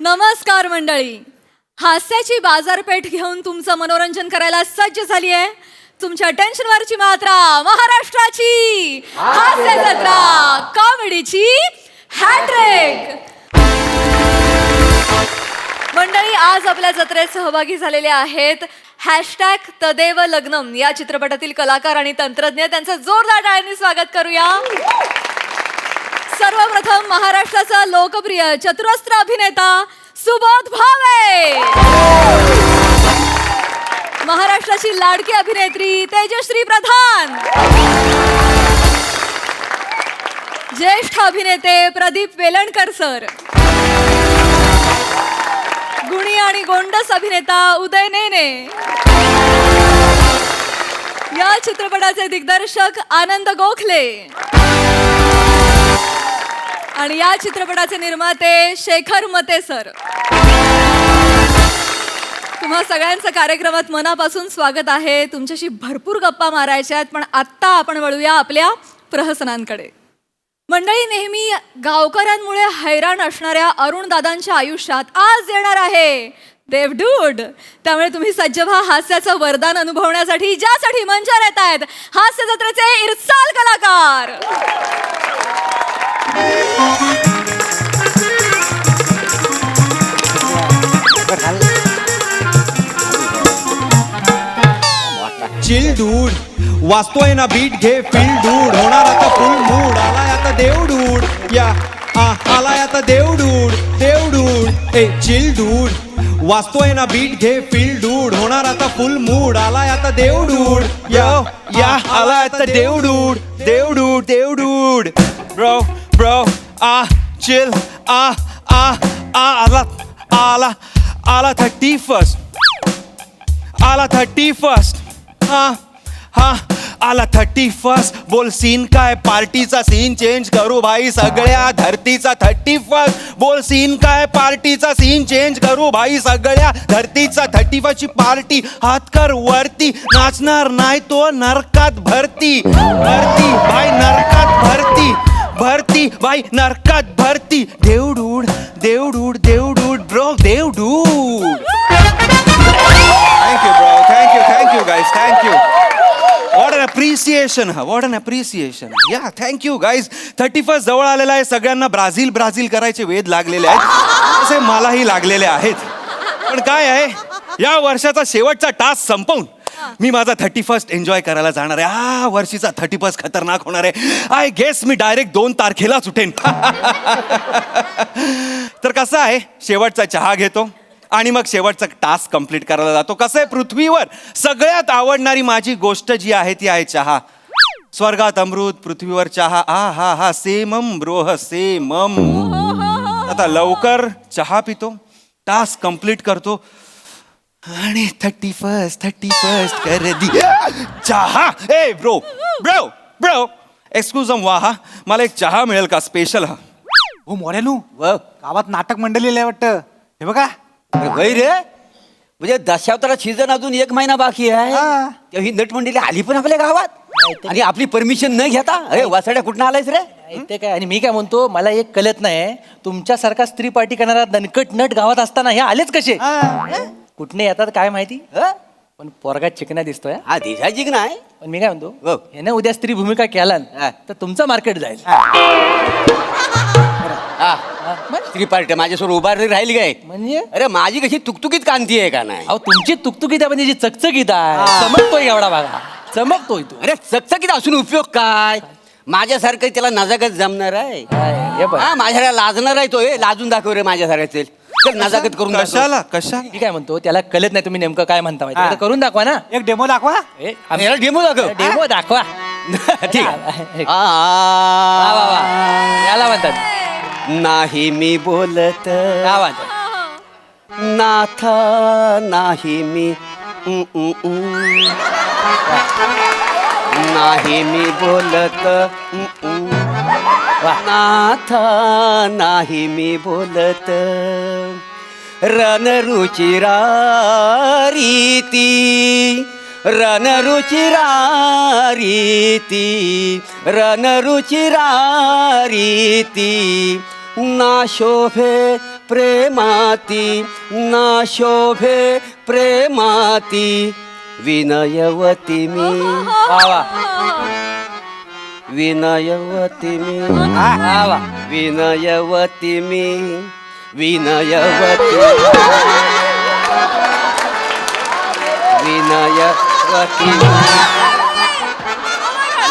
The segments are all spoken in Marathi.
नमस्कार मंडळी. हास्याची बाजारपेठ घेऊन तुमचं मनोरंजन करायला सज्ज झाली आहे. तुमच्या टेन्शनवरची मात्रा महाराष्ट्राची हास्य जत्रा, कॉमेडीची हॅट्रिक. मंडळी, आज आपल्या जत्रेत सहभागी झालेले आहेत #तदेव लग्नम या चित्रपटातील कलाकार आणि तंत्रज्ञ. त्यांचं जोरदार टाळ्यांनी स्वागत करूया. सर्वप्रथम महाराष्ट्राचा लोकप्रिय चतुरस्त्र अभिनेता सुबोध भावे, महाराष्ट्राची लाडकी अभिनेत्री तेजश्री प्रधान, ज्येष्ठ अभिनेते प्रदीप वेलणकर सर, गुणी आणि गोंडस अभिनेता उदय नेने, या चित्रपटाचे दिग्दर्शक आनंद गोखले आणि या चित्रपटाचे निर्माते शेखर मते सर. तुम्हा सगळ्यांचं कार्यक्रमात मनापासून स्वागत आहे. तुमच्याशी भरपूर गप्पा मारायच्या आहेत, पण आत्ता आपण वळूया आपल्या प्रहसनांकडे. मंडळी, नेहमी गावकऱ्यांमुळे हैराण असणाऱ्या अरुण दादांच्या आयुष्यात आज येणार आहे देवडूड. त्यामुळे तुम्ही सज्ज व्हा हास्याचं वरदान अनुभवण्यासाठी, ज्यासाठी मंचावर येत आहेत हास्य जत्रेचे इरसाल कलाकार. चिल डूड वाचतोय ना बीट घे फील डूड. होणार आता फुल मूड. आलाय आता देवडूड या आलाय आता देवडूड देवडूड. ए चिल डूड वाचतोय ना बीट घे फील डूड. होणार आता फुल मूड. आलाय आता देवडूड या आलाय आता देवडूड देवडूड देवडूड. ब्रो ब्रो चिल आला आला आला 31st आला 31st हा आला 31st. बोल सीन काय, पार्टीचा सीन चेंज करू भाई सगळ्या धरतीचा 31st. बोल सीन काय, पार्टीचा सीन चेंज करू भाई सगळ्या धरतीचा 31st ची पार्टी. हात कर वरती, नाचणार नाही तो नरकात भरती भरती भाई नरकात भरती भरती भाई नरकात भरती. देवडूड देवडूड देवडूड ब्रो देवडूड. Thank you bro, thank you guys, thank you. What an appreciation, what an appreciation. Yeah, thank you guys. 31st जवळ आलेला आहे. सगळ्यांना ब्राझील करायचे वेध लागलेले आहेत, तसे मलाही लागलेले आहेत. पण काय आहे, या वर्षाचा शेवटचा टास्क संपवून मी माझा 31st एन्जॉय करायला जाणार आहे. हा वर्षीचा 31st खतरनाक होणार आहे. आय गेस मी डायरेक्ट 2 तारखेलाच उठेन. तर कसं आहे, शेवटचा चहा घेतो आणि मग शेवटचा टास्क कंप्लीट करायला जातो. कसं आहे, पृथ्वीवर सगळ्यात आवडणारी माझी गोष्ट जी आहे ती आहे चहा. स्वर्गात अमृत, पृथ्वीवर चहा. हा हा सेमम ब्रोह सेमम. आता लवकर चहा पितो, टास्क कंप्लीट करतो आणि 31st कर दी चहा. ए ब्रो ब्रो ब्रो एक्सक्यूज हा, मला एक चहा मिळेल का स्पेशल? हा हो मोरेलू, गावात नाटक मंडळी आहे वाटतं. हे बघा वय रे, म्हणजे दशावतारा सीझन अजून 1 महिना बाकी आहे. तेव्हा ही नटमंडळी आली पण आपल्या गावात आणि आपली परमिशन न घेता. अरे वासाड्या कुठं आलायस रे? ते काय, आणि मी काय म्हणतो, मला एक कळत नाही, तुमच्यासारखा स्त्री पार्टी करणारा दणकट नट गावात असताना हे आलेच कसे? कुठने येतात काय माहिती, पण पोरगा चिकना दिसतोय. हा दिसायची की नाही, पण मी काय म्हणतो, याने उद्या स्त्री भूमिका केला तर तुमचं मार्केट जाईल. स्त्री पार्टी माझ्यासमोर उभा राहिली काय म्हणजे? अरे माझी कशी तुकतुकीत कांती आहे का नाही? अहो तुमची तुकतुकीत आहे, म्हणजे जी चकचकीत आहे, चमकतोय एवढा बघा, चमकतोय तू. अरे चकचकीत असून उपयोग काय? माझ्यासारखं त्याला नजाकत जमणार आहे? हे बघ, हा माझ्याला लाजणार आहे तो. लाजून दाखव रे माझ्यासारखं. चल नजाकत करून दाखव. कशाला मी काय म्हणतो, त्याला कळत नाही तुम्ही नेमकं काय म्हणता माहिती, आता करून दाखवा ना. एक डेमो दाखवा. याला डेमो दाखव. डेमो दाखवा. ठीक वा, वा, वा. याला म्हणतात नाही मी बोलत काय म्हणतात, नाथा नाही मी नाही मी बोलत नाथा नाही मी बोलत. रणरुचिरा रीती रणरुचिरा रीती रणरुचिरा रीती ना शोभे प्रेमाती ना शोभे प्रेमाती विनयवती मी वा वा विनयवती मी वा वा विनयवती मी विनयवती विनयवती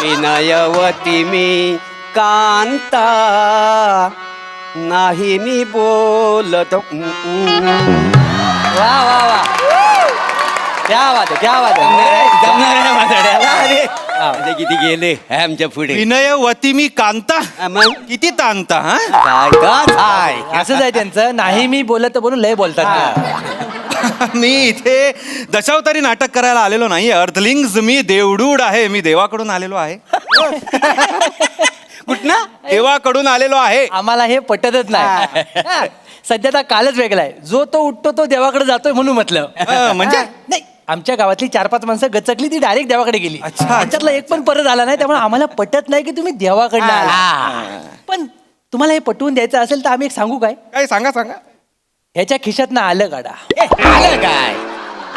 विनयवती मी कांता नाही मी बोलत वा वा वा क्या बात आहे क्या बात आहे अरे किती गेले आमच्या पुढे विनयवती मी कांता मग किती तांता हा काय का काय असंच आहे त्यांचं नाही मी बोलत बोलून लय बोलतात मी इथे दशावतारी नाटक करायला आलेलो नाही अर्थलिंग्स मी देवडूड आहे मी देवाकडून आलेलो आहे कुठनं देवाकडून आलेलो आहे आम्हाला हे पटतच नाही हा. सध्या तर कालच वेगळा आहे जो तो उठतो तो देवाकडे जातोय म्हणून म्हटलं म्हणजे नाही आमच्या गावातली 4-5 माणसं गचकली ती डायरेक्ट देवाकडे गेली अच्छा. त्याच्यातला एक पण परत आला नाही त्यामुळे आम्हाला पटत नाही की तुम्ही देवाकडनं आला. पण तुम्हाला हे पटवून द्यायचं असेल तर आम्ही एक सांगू काय काय सांगा सांगा ह्याच्या खिशात ना आलं काढा आलं काय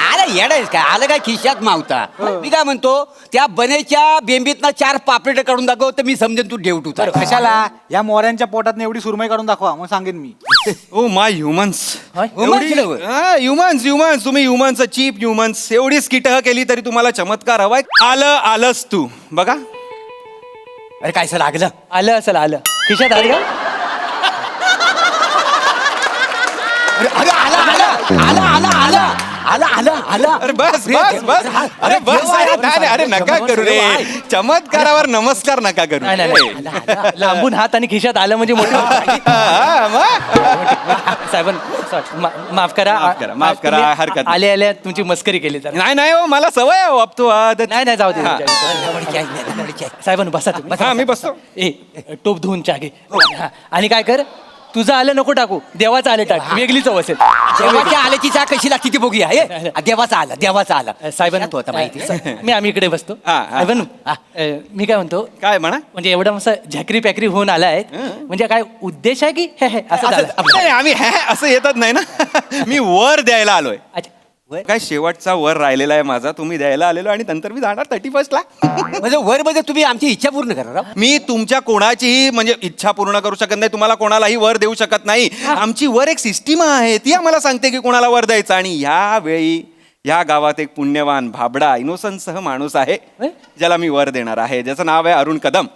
आलं येडायच काय आलं काय खिशात मावता मी काय म्हणतो त्या बनेच्या बेंबीतनं 4 पापलेट काढून दाखव तर मी समजेन तू डेवटू कशाला या मोऱ्यांच्या पोटात एवढी सुरमई काढून दाखवा मग सांगेन मी ओ माय ह्युमन्स होय? ह्युमन्स तुम्ही ह्युमन्स चीप ह्युमन्स एवढीच किटह केली तरी तुम्हाला चमत्कार हवाय आलंस तू बघा अरे काय सर लागलं आलं असेल आलं खिशात आलं का अरे आला आला आला आला आला आला आला आला अरे बस अरे बस अरे नका करू रे चमत्कारावर नमस्कार नका करू नाही, नाही, नाही. लांबून हात आणि खिशात आलं म्हणजे मोठं हा, मग? साहेबां माफ करा माफ करा, तुम्ही हरकत नाही. आले आले तुमची मस्करी केली तर नाही हो मला सवय आहे अब तो नाही नाही जाऊ दे हा. साहेबांनो बसा तुम्ही हा मी बसतो ए टोप धुवून चहा घे हा. आणि काय कर तुझं आलं नको टाकू देवाचं आलं टाक वेगळी चव असेल देवाच्या आल्याची चहा कशी लागते ती बघूया हे देवाचा आला देवाचा आला साहेबांनो होता माहिती मी आम्ही इकडे बसतो हा, हा. साहेबांनो मी काय म्हणतो काय म्हणा म्हणजे एवढं असं झॅकरी पॅकरी होऊन आला आहे म्हणजे काय उद्देश आहे की हे असं झालं? नाही, आम्ही असं येतच नाही ना मी वर द्यायला आलोय अच्छा. काय शेवटचा वर राहिलेला आहे माझा तुम्ही द्यायला आलेलो आणि नंतर मी जाणार 31 ला म्हणजे वर मध्ये तुम्ही आमची इच्छा पूर्ण करा मी तुमच्या कोणाचीही म्हणजे इच्छा पूर्ण करू शकत नाही तुम्हाला कोणालाही वर देऊ शकत नाही आमची वर एक सिस्टीम आहे ती आम्हाला सांगते की कोणाला वर द्यायचं आणि यावेळी या गावात एक पुण्यवान भाबडा इनोसन्स सह माणूस आहे ज्याला मी वर देणार आहे ज्याचं नाव आहे अरुण कदम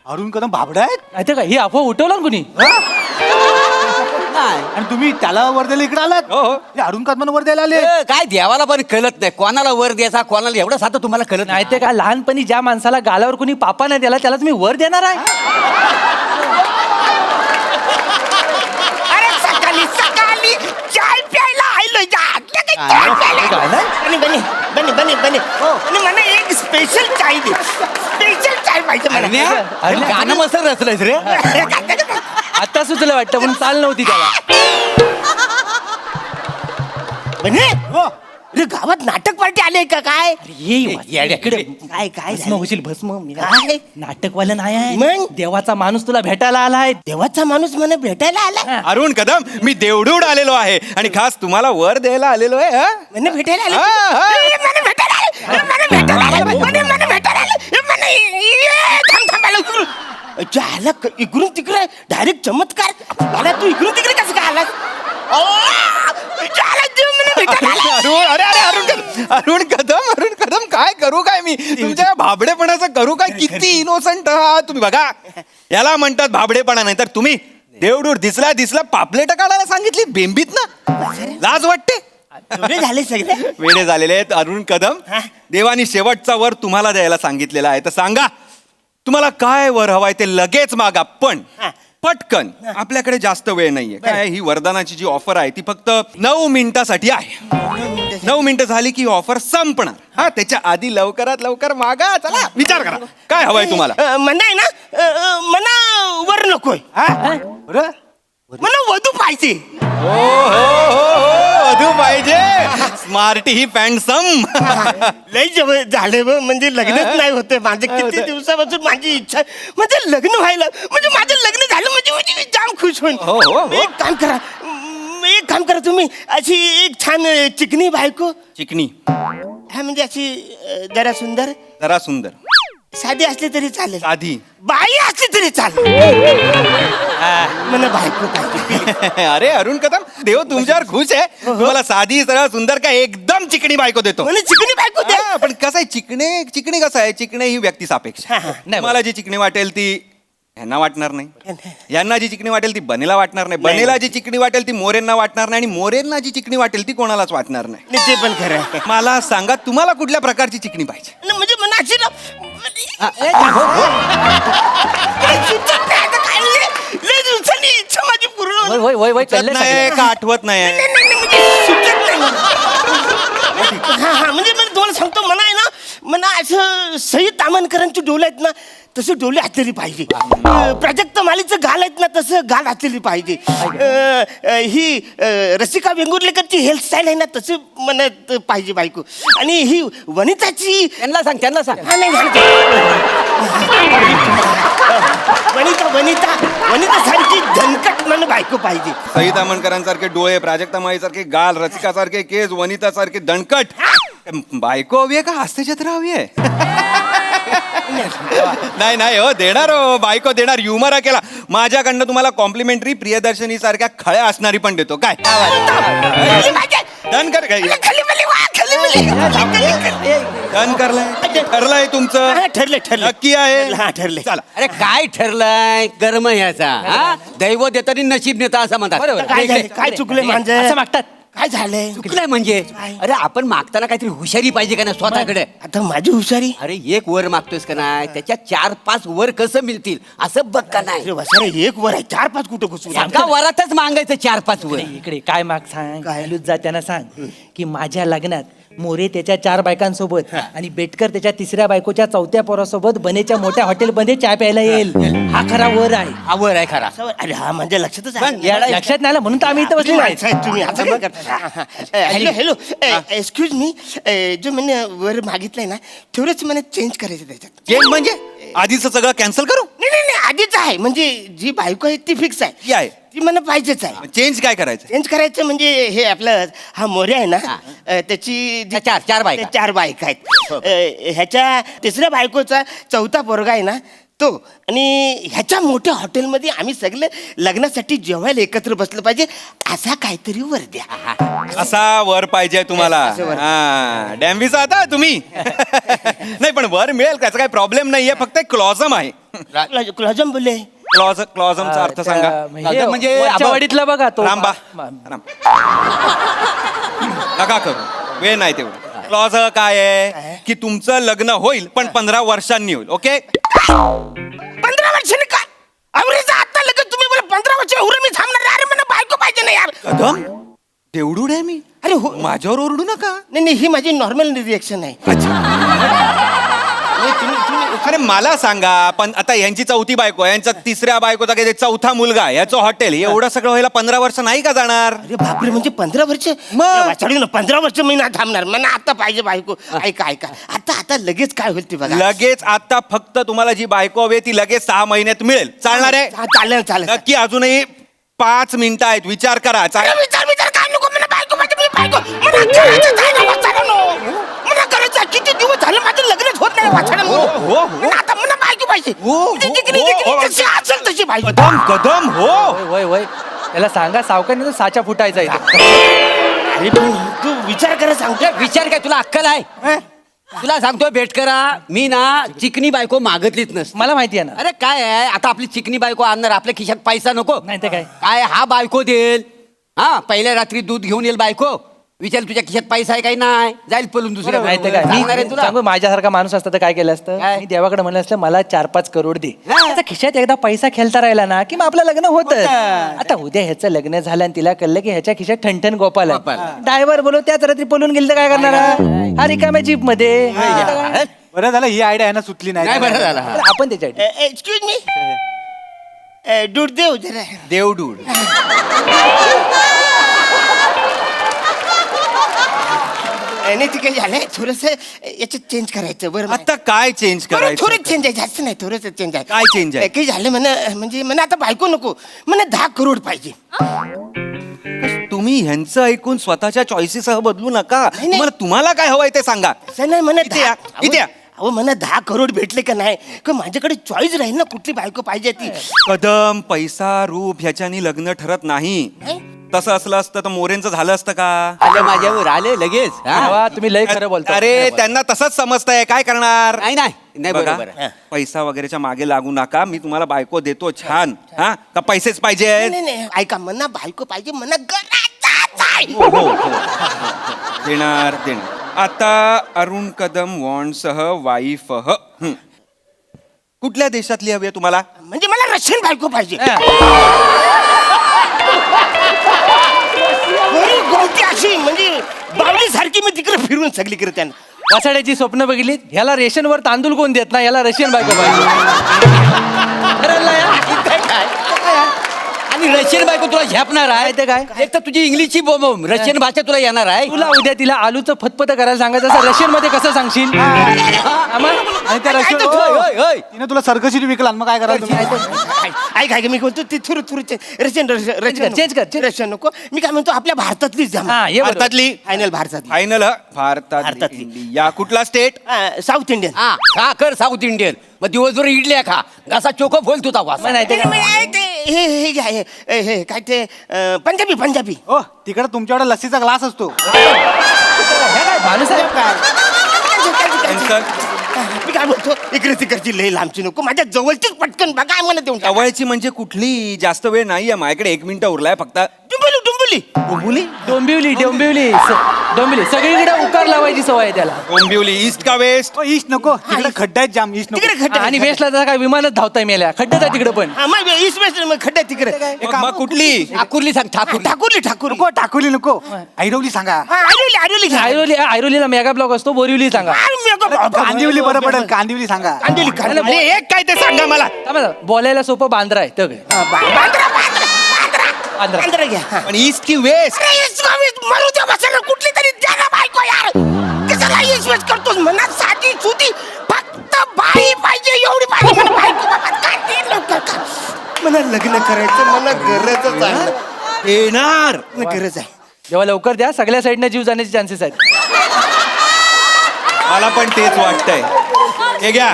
अरुण कदम भाबडा आहेत माहिती का ही अफवा उठवला ना कुणी आणि तुम्ही त्याला वर द्यायला इकडे आलात हो, हो. हे अरुण कदम वर द्यायला आले काय देवाला पण कळत नाही कोणाला वर द्यायचा कोणाला एवढं साधं तुम्हाला कळत नाही ते काय लहानपणी ज्या माणसाला गालावर कुणी पापा नाही द्याला त्याला तुम्ही वर देणार आहे अरे सकाळी सकाळी चाय प्यायला आलोय चाय प्यायला बनी आणि मला एक स्पेशल चाय दे स्पेशल चाय पाहिजे मला अरे गाणं मस्त रचलंयस रे आता सुचलं वाटतं पण चाल नव्हती त्याला बने अरे गावात नाटक पार्टी आले का काय इकडे काय काय भस्म होशील भस्म मी काय? नाटकवालं नाही आहे मग? देवाचा माणूस तुला भेटायला आलाय देवाचा माणूस मला भेटायला आला अरुण कदम मी देवडूड आलेलो आहे आणि खास तुम्हाला वर द्यायला आलेलो आहे हा? मला भेटायला आला हा, हा. मला भेटायला आला मला भेटायला आला मला भेटायला आला मला थांब आला इकडून तिकडे डायरेक्ट चमत्कार आला तू इकडून तिकडे कसं काय आला अरुण कदम काय करू काय मी तुमच्या भाबडेपणाचं करू काय किती इनोसंट आहात तुम्ही बघा याला म्हणतात भाबडेपणा नाही तर तुम्ही देवडूर दिसला पापलेट काढायला सांगितली बेंबीत ना लाज वाटते एवढे झाले सगळे वेडे झालेले आहेत अरुण कदम देवानी शेवटचा वर तुम्हाला द्यायला सांगितलेला आहे तर सांगा तुम्हाला काय वर हवाय ते लगेच मागा पण पटकन आपल्याकडे जास्त वेळ नाहीये काय ही वरदानाची जी ऑफर आहे ती फक्त 9 मिनिटासाठी आहे 9 मिनिटं झाली की ऑफर संपणार हा त्याच्या आधी लवकरात लवकर मागा चला विचार करा काय हवंय तुम्हाला म्हणा आहे ना मला वर नकोय बरं मला वधू पाहिजे हो वधू पाहिजे स्मार्टी ही पॅन्डसम. लय जवळ झाले म्हणजे लग्नच नाही होते माझं किती दिवसापासून माझी इच्छा म्हणजे लग्न व्हायला म्हणजे माझं लग्न झालं म्हणजे मी जाम खुश होईन. हो, हो, हो. एक काम करा तुम्ही अशी एक छान चिकनी बायको चिकनी हा म्हणजे अशी जरा सुंदर जरा सुंदर साधी असली तरी चालेल साधी बाई असली तरी चालेल मला बायको पाहिजे. अरे अरुण कदम देव तुमच्यावर खुश आहे. तुम्हाला साधी सरळ सुंदर का एकदम चिकणी बायको देतो. मला चिकनी बायको द्या. हा, पण कसं आहे चिकणे कसं आहे चिकणे ही व्यक्ती सापेक्ष. नाही, मला जी चिकणी वाटेल ती ह्यांना वाटणार नाही. यांना जी चिकणी वाटेल ती बनेला वाटणार नाही. बनेला जी चिकणी वाटेल ती मोरेंना वाटणार नाही. आणि मोरेंना जी चिकणी वाटेल ती कोणालाच वाटणार नाही. नाही, ते पण खरं आहे. मला सांगा तुम्हाला कुठल्या प्रकारची चिकणी पाहिजे. नाही, म्हणजे मला अशी ना लय दिवसांनी इच्छा माझी पूर्ण वय वय वय वय सुचत कळलं नाही सगळं. का आठवत नाही. हा हा म्हणजे मी तुम्हाला सांगतो मला आहे ना मला असं सई तामणकरांची डोळे आहेत ना तसे डोळे असलेली पाहिजे. प्राजक्त मालीचं गाल आहेत ना तसं गाल असलेली पाहिजे. ही रसिका वेंगुर्लेकरची हेअरस्टाईल आहे ना तसे म्हणत पाहिजे बायको. आणि ही वनिताची त्यांना सांग हा, नाही, वनिता वनिता वनिता सारखी धनकट मन बायको पाहिजे. सई तामणकरांसारखे डोळे प्राजक्ता माळीसारखे गाल रसिकासारखे केस वनितासारखे दणकट बायको हवी आहे का हास्यचित्र हवी आहे. नाही नाही हो देणार हो बायको देणार. ह्युमर केला माझ्याकडनं तुम्हाला कॉम्प्लिमेंटरी प्रियदर्शनी सारख्या खळ्या असणारी पण देतो. काय डन कर काय डन ठरलंय तुमचं. हा, ठरलं नक्की आहे. हा ठरले. चला अरे काय ठरलंय कर्म ह्याचा हा दैव देतानी नशीब नेता असं म्हणतात. काय झालं? काय चुकले माझं असं मागतात. काय झालंय चुकलंय म्हणजे अरे आपण मागताना काहीतरी हुशारी पाहिजे का नाही स्वतःकडे. आता माझी हुशारी अरे एक वर मागतोयस का नाही त्याच्यात 4-5 वर कसं मिळतील असं बघ का नाही. अरे वसारे एक वर आहे 4-5 कुठं घुसून एका वरातच मागायचं 4-5 वर. इकडे काय माग सांग काय? हलूच जा त्यांना सांग की माझ्या लग्नात मोरे त्याच्या 4 बायकांसोबत आणि बेटकर त्याच्या 3ऱ्या बायकोच्या 4थ्या पोरासोबत बनेच्या मोठ्या हॉटेलमध्ये चहा प्यायला येईल. हा खरा वर आहे. हा वर आहे खरा. अरे हा माझ्या लक्षातच पण आलं. येडा लक्षात नाही आलं म्हणून तर आम्ही इथं बसलेलो आहे. साहेब, तुम्ही असं काय करता? हॅलो हॅलो एक्सक्यूज मी जो मैंने वर मागितलंय ना तेवढंच मला चेंज करायचं त्याच्यात. चेंज म्हणजे आधीच सगळं कॅन्सल करू. नाही आधीच आहे म्हणजे जी बायको आहे ती फिक्स आहे ती आहे. ती मला पाहिजेच आहे. चेंज काय करायचं. चेंज करायचं म्हणजे हे आपलं हा मोरे आहे ना त्याची जी- चार बायका. त्या 4 बायका आहेत. ह्याच्या 3ऱ्या बायकोचा 4था पोरगा आहे ना तो. आणि ह्याच्या मोठ्या हॉटेलमध्ये आम्ही सगळे लग्नासाठी जेवायला एकत्र बसलं पाहिजे असा काहीतरी वर द्या. असा वर पाहिजे तुम्हाला. असं वर. हा डॅम्बीचा आता तुम्ही नाही पण वर मिळेल त्याचा काही प्रॉब्लेम नाहीये फक्त एक क्लॉझम आहे. क्लॉजम बोलले क्लॉझमचा अर्थ सांगा. म्हणजे म्हणजे वरच्या वाडीतला बघा तो रामबा नका करू वेळ नाही तेवढं. क्लॉज काय आहे की तुमचं लग्न होईल पण 15 वर्षांनी होईल. ओके 15 वर्षांनी का अमरीचा आता लगेच तुम्ही बोला 15 वर्ष एवढं मी थांबणार. अरे मला बायको पाहिजे ना यार. कदम तेवढूड आहे मी. अरे हो माझ्यावर ओरडू नका. नाही ही माझी नॉर्मल रिएक्शन आहे. अरे मला सांगा पण आता यांची 4थी बायको यांचा 3ऱ्या बायकोचा काही 4था मुलगा याचं हॉटेल एवढं सगळं व्हायला 15 वर्ष नाही का जाणार. अरे बापरे म्हणजे 15 वर्ष मग? वाचाडी ना 15 वर्ष मी ना थांबणार मला आता पाहिजे बायको. ऐका आता लगेच काय होईल ते बघा. लगेच आता फक्त तुम्हाला जी बायको हवी आहे ती लगेच 6 महिन्यात मिळेल. चालणार आहे. हा, चालेल नक्की अजूनही 5 मिनिटं आहेत विचार करा. अरे विचार काय नको मला बायको पाहिजे. मी बायको मला करायचं आहे ना, वाचाड्यानो. मला करायचं आहे. किती दिवस झालं माझं लग्नच होत नाही वाचाड्यानो. हो. मला आता मला बायको पाहिजे. म्हणजे जिकरी जशी असेल तशी पाहिजे. कदम हो वय वय त्याला सांगा सावकाने तो साचा फुटायचा इथं. अरे पण तू विचार करा सांगतो. विचार काय तुला अक्कल आहे. तुला सांगतोय भेट करा मी ना चिकनी बायको मागतलीच नसते. मला माहिती आहे ना. अरे काय आहे आता आपली चिकनी बायको आणणार आपल्या खिशात पैसा नको. नाही तर काय. काय हा बायको देईल. हा पहिल्या रात्री दूध घेऊन येईल बायको विचार तुझ्या खिशात पैसा आहे काही नाही जाईल पळून दुसऱ्या नाही तर काय. सांगणार आहे तुला. सांगू माझ्यासारखा माणूस असता तर काय केलं असतं. काय? मी देवाकडे म्हणलं असतं मला 4-5 करोड दे. हा. त्याचा खिशात एकदा पैसा खेळता राहिला ना की मग आपलं लग्न होतं. आता उद्या ह्याचं लग्न झालं आणि तिला कळलं की ह्याच्या खिशात ठणठण गोपाल ड्रायव्हर बोलव त्याच रात्री पळून गेली तर काय करणार हा रिकाम्या जीप मध्ये. बरं झालं ही आयडिया आहे ना सुटली नाही नाही. बरं झालं हा. आपण त्याच्या एक्सक्यूज मी दूध देऊ जरा. देवडूड नाही ते काय झालंय थोडस याच्यात चेंज करायचं बरं आता काय चेंज करायचं थोडं चेंज आहे जास्त नाही थोडंसं चेंज आहे काय change आहे? काही झालं म्हणजे मला आता बायको नको मला 10 करोड पाहिजे तुम्ही ह्यांचं ऐकून स्वतःच्या चॉईसेसह बदलू नका नाही. तुम्हाला काय हवंय ते सांगा असं नाही म्हणत इथे या, इथे या. अहो मला 10 करोड भेटले का नाही का माझ्याकडे चॉईस राहील ना कुठली बायको पाहिजे ती कदम पैसा रूप ह्याच्यानी लग्न ठरत नाही तसं असलं असतं तर मोरेंचं झालं असतं का आले माझ्यावर आले लगेच हा? भावा, तुम्ही लय खरं बोलता अरे त्यांना तसंच समजतंय काय करणार नाही नाही नाही बघा, बरोबर आहे. पैसा वगैरेच्या मागे लागू नका मी तुम्हाला बायको देतो छान हा का पैसेच पाहिजे नाही नाही ऐका मना बायको पाहिजे मना गरजच आहे. देणार आता अरुण कदम वॉन्डसह वाईफ कुठल्या देशातली हवी आहे तुम्हाला म्हणजे मला रशियन बायको पाहिजे बरी गोमटी अशी म्हणजे बावली सारखी मी तिकडे फिरून सगळीकडे त्यांना वासाड्याची स्वप्न बघितली ह्याला रेशनवर तांदूळ कोण देत नाही याला रशियन बायको पाहिजे ठरवलं या? आणि रशियन बायको तुला झेपणार आहे ते काय? एक तर तुझी इंग्लिशची रशियन भाषा तुला येणार आहे तुला उद्या तिला आलूचं फतफत करायला सांगायचं असं रशियन मध्ये कसं सांगशील हा, मग? आणि त्या काय रशियन तो- होय, होय, होय. तिने तुला सर्कशीने विकला मग काय करायचं तुम्ही? ऐक मी म्हणतो ते थुरू थुरू रशियन change कर. रशियन नको मी काय म्हणतो आपल्या भारतातलीच द्या हा, ये बरोबर. भारतातली फायनल भारतातली फायनल भारतातली. या कुठला स्टेट साऊथ इंडियन हा खा कर साऊथ इंडियन मग दिवसभर इडल्या खा घासा चोको फोल तुझा वास मग नाही ते काय? हे घ्या, हे काय ते पंजाबी हो तिकडे तुमच्याकडे लस्सीचा ग्लास असतो भानुसाहेब काय मी काय म्हणतो इकडे तिकडची लई लांबची नको माझ्या जवळचीच पटकन बघा मला देऊन टाका. जवळची म्हणजे कुठली जास्त वेळ नाहीये माझ्याकडे 1 मिनिट उरलाय फक्त डुंबुली डोंबिवली सगळीकडे उकार लावायची सवय आहे त्याला डोंबिवली ईस्ट का वेस्ट ईस्ट नको तिकडे खड्डा आहेत जाम ईस्ट नको तिकडे खड्डे आणि वेस्टला जसा काय विमानच धावताय मेल्या खड्ड्यात आहे तिकडे पण हा मग ईस्ट वेस्ट मग खड्डे तिकडे मग कुठली ठाकूरली सांग ठाकूर ठाकूर नको टाकोली नको ऐरवली सांगा आरोली घ्या आयरोलीला मेगा ब्लॉक असतो बोरिवली सांगा कांदिवली बरं पडेल कांदिवली सांगा अरे एक काय ते सांगा मला थांबा, बोलायला सोपं बांद्रा आहे तर काय? बांद्रा घ्या हा. पण ईस्ट की वेस्ट अरे ईस्ट वेस्ट मारू द्या बसायला कुठली तरी द्या ना बायको यार कशाला ईस्ट वेस्ट करतोस म्हणा साधी सुधी फक्त बाई पाहिजे एवढी पाहिजे मला बायको बाबा काय ते लवकर कर. मला लग्न करायचं मला गरजच आहे येणार मला गरज आहे जेव्हा लवकर द्या सगळ्या साईडनं जीव जाण्याचे चान्सेस आहेत मला पण तेच वाटतंय हे घ्या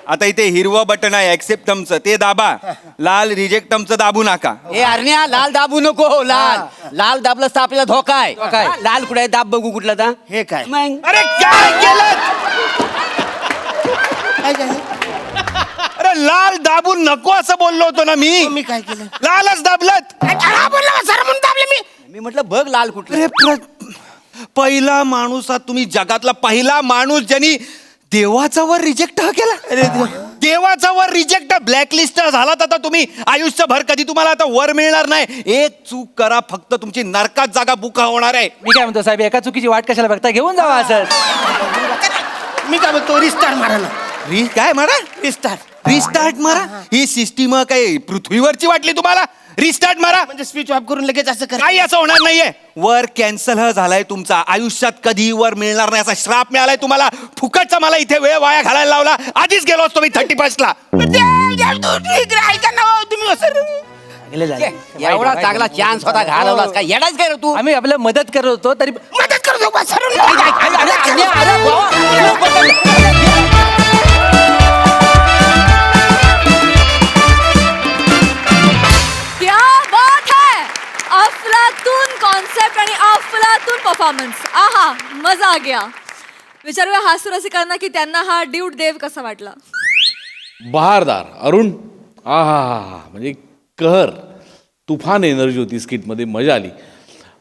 आता इथे हिरवं बटन आहे ऍक्सेप्ट थमचं ते दाबा लाल रिजेक्ट थमचं दाबू नका हे अरण्या लाल दाबू नको लाल दाबलंस तर आपल्याला धोका आहे काय? हा, लाल कुठे आहे दाब बघू कुठला ता हे काय मग अरे काय केलं काय झालं अरे लाल दाबून नको असं बोललो होतो ना मी काय केलं लालच दाबलत हा बोलला सर म्हणून दाबले मी म्हटलं बघ लाल कुठलं अरे पहिला माणूस आहात तुम्ही जगातला पहिला माणूस ज्यांनी देवाचा वर रिजेक्ट केला देवाचा वर रिजेक्ट ब्लॅकलिस्ट झालात आता तुम्ही आयुष्यभर कधी तुम्हाला आता वर मिळणार नाही एक चूक करा फक्त तुमची नरकात जागा बुका होणार आहे मी काय म्हणतो साहेब एका चुकीची वाट कशाला बघता घेऊन जावा असं मी काय म्हणतो रिस्टार्ट मारा ना काय मारा रिस्टार्ट मारा ही सिस्टीम काय पृथ्वीवरची वाटली तुम्हाला रिस्टार्ट मारा म्हणजे स्विच ऑफ करून लगेच असं कर काही असं होणार नाहीये वर कॅन्सल झालाय तुमचा आयुष्यात कधी वर मिळणार नाही असा श्राप मिळालाय तुम्हाला फुकटचा मला इथे वेळ वाया घालायला लावला आधीच गेलो असतो मी 31 ला ऐका ना हो, तुम्ही असं गेले झाले. एवढा चांगला चान्स होता घालवलास काय येडाच काय रे तू आम्ही आपल्या मदत करत होतो तरी मदत करतो बा, सरून क्या बात है अफलातून कॉन्सेप्ट आणि अफलातून परफॉर्मन्स आहा मजा आ गया विचारूया हास्य रसिकांना की त्यांना हा ड्यूट देव कसा वाटला बहारदार अरुण हा हा हा हा म्हणजे कहर तुफान एनर्जी होती स्किटमध्ये मजा आली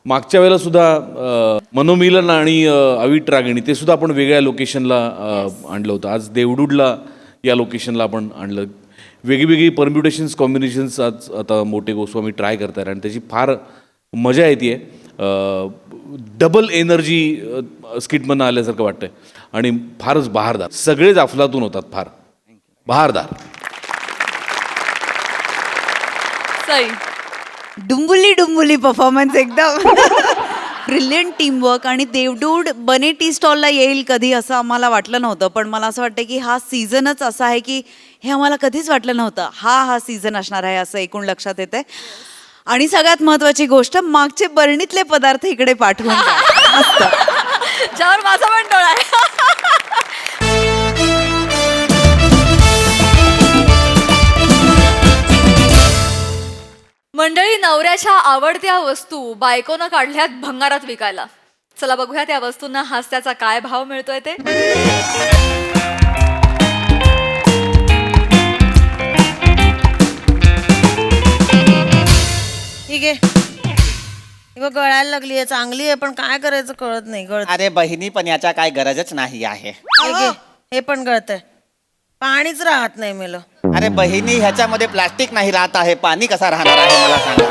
मागच्या वेळेला सुद्धा मनोमिलन आणि अविट रागिणी ते सुद्धा आपण वेगळ्या लोकेशनला आणलं होतं आज देवडूडला या लोकेशनला आपण आणलं वेगळी परम्युटेशन्स कॉम्बिनेशन्स आज आता मोठे गोस्वामी ट्राय करतात आणि त्याची फार मजा येते डबल एनर्जी स्किटमधनं आल्यासारखं वाटतंय आणि फारच बहारदार सगळेच अफलातून होतात फार बहारदार सई डुंबुली परफॉर्मन्स एकदम ब्रिलियंट टीमवर्क आणि देवडूड बने टी स्टॉलला येईल कधी असं आम्हाला वाटलं नव्हतं, पण मला असं वाटतं की हा सीझनच असा आहे की हे आम्हाला कधीच वाटलं नव्हतं हा सीझन असणार आहे असं एकूण लक्षात येते. आणि सगळ्यात महत्वाची गोष्ट, मागचे बरणीतले पदार्थ इकडे पाठवून द्या. मस्त. ज्यावर माझा पण डोळा आहे. मंडळी, नवऱ्याच्या आवडत्या वस्तू बायकोनं काढल्यात भंगारात विकायला. चला बघूया त्या वस्तूंना हास्याचा काय भाव मिळतोय ते. ठीक आहे. ही बघ गळायला लागली आहे, चांगली आहे, पण काय करायचं कळत नाही. गळत अरे बहिणी, पण याच्या काय गरजच नाही आहे. हे पण गळतंय. पाणीच राहत नाही मेलं. अरे बहिणी, ह्याच्यामध्ये प्लास्टिक नाही राहत आहे, पाणी कसा राहणार आहे मला सांगा.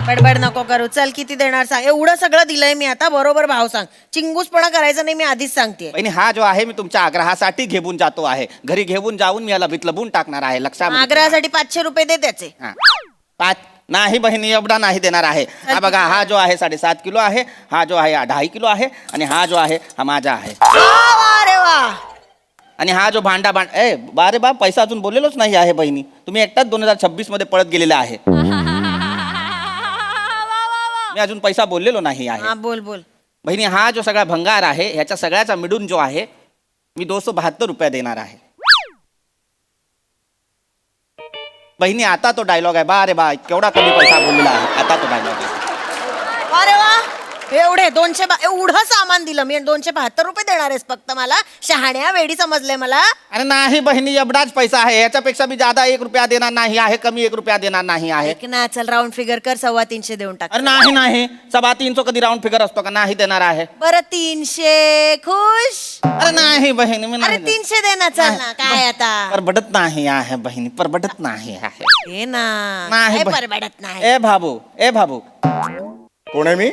बडबड नको करू. चल किती देणार सांग. एवढं सगळं दिलंय मी, आता बरोबर भाव सांग. चिंगूसपणा करायचा नाही, मी आधीच सांगते. बहिणी, हा जो आहे मी तुमच्या आग्रहासाठी घेऊन जातो आहे. घरी घेऊन जाऊन मी याला बितलबून टाकणार आहे. लक्षात आग्रहासाठी 500 रुपये दे त्याचे. पाच नाही बहिणी, एवढा नाही देणार आहे. हा बघा, हा जो आहे 7.5 किलो आहे, हा जो आहे 2.5 किलो आहे, आणि हा जो आहे हा माझा आहे. अरे वा. आणि हा जो बारे बा, पैसा अजून बोललेलोच नाही आहे बहिणी. तुम्ही एकटाच 2026 मध्ये पळत गेलेला आहे. मी अजून पैसा बोललेलो नाही आहे. हा बोल बोल. बहिणी, हा जो सगळा भंगार आहे ह्याच्या सगळ्याचा मिळून जो आहे मी 272 रुपये देणार आहे. बहिणी, आता तो डायलॉग आहे. बा रे बा, केवढा कमी पैसा बोललेला आहे. आता तो डायलॉग आहे. अरे वा. एवढे 200 एवढं सामान दिलं मी, 272 रुपये देणार आहेस फक्त मला? शहाण्या वेडी समजले मला. अरे नाही बहिणी, एवढाच पैसा आहे. याच्यापेक्षा मी ज्यादा 1 रुपया देणार नाही आहे, कमी 1 रुपया देणार नाही आहे. ऐक ना, चल राऊंड फिगर कर, 325 देऊन टाक. अरे नाही नाही, 325 कधी राऊंड फिगर असतो का? नाही देणार आहे. बरं 300 खुश. अरे नाही बहिणी, मी अरे नाही 300 दे ना, चल ना. काय आता परबडत नाही आहे बहिणी, परबडत नाही आहे. हे ना. नाही काय बहिणी. परवडत नाही. ए भाबू. कोण आहे मी?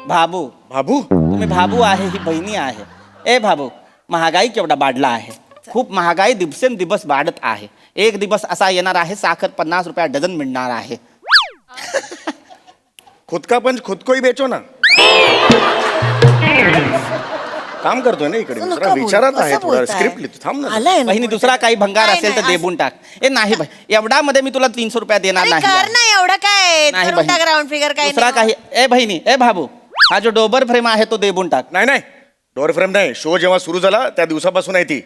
भाबू. बाबू. तुम्ही भाबू आहे, ही बहिणी आहे. ए भाबू, महागाई केवढा वाढला आहे. खूप महागाई दिवसेंदिवस वाढत आहे. एक दिवस असा येणार आहे साखर 50 रुपया डझन मिळणार आहे. खुद का पंच खुद को ही बेचो ना. काम करतोय ना इकडे. असं जरा नका बोलू. विचारात आहे, कसं थोडा बोलताय? स्क्रिप्ट लिहितो. थांब ना. आलंय ना बहिणी, पुढचं. दुसरा काही भंगार नाही, असेल तर नाही, देबून टाक. ए नाही बहिणी, एवढा मध्ये मी तुला 300 रुपया देणार अरे नाही कर आहे. ना, एवढं काय नाही करून टाक बहिणी. Round figure. काय दुसरा नाही. काही. ए बहिणी, ए भाबू, हा जो डोबर फ्रेम आहे तो देबून टाक. नाही नाही, डोअर फ्रेम नाही. शो जेव्हा सुरू झाला त्या दिवसापासून आहे ती.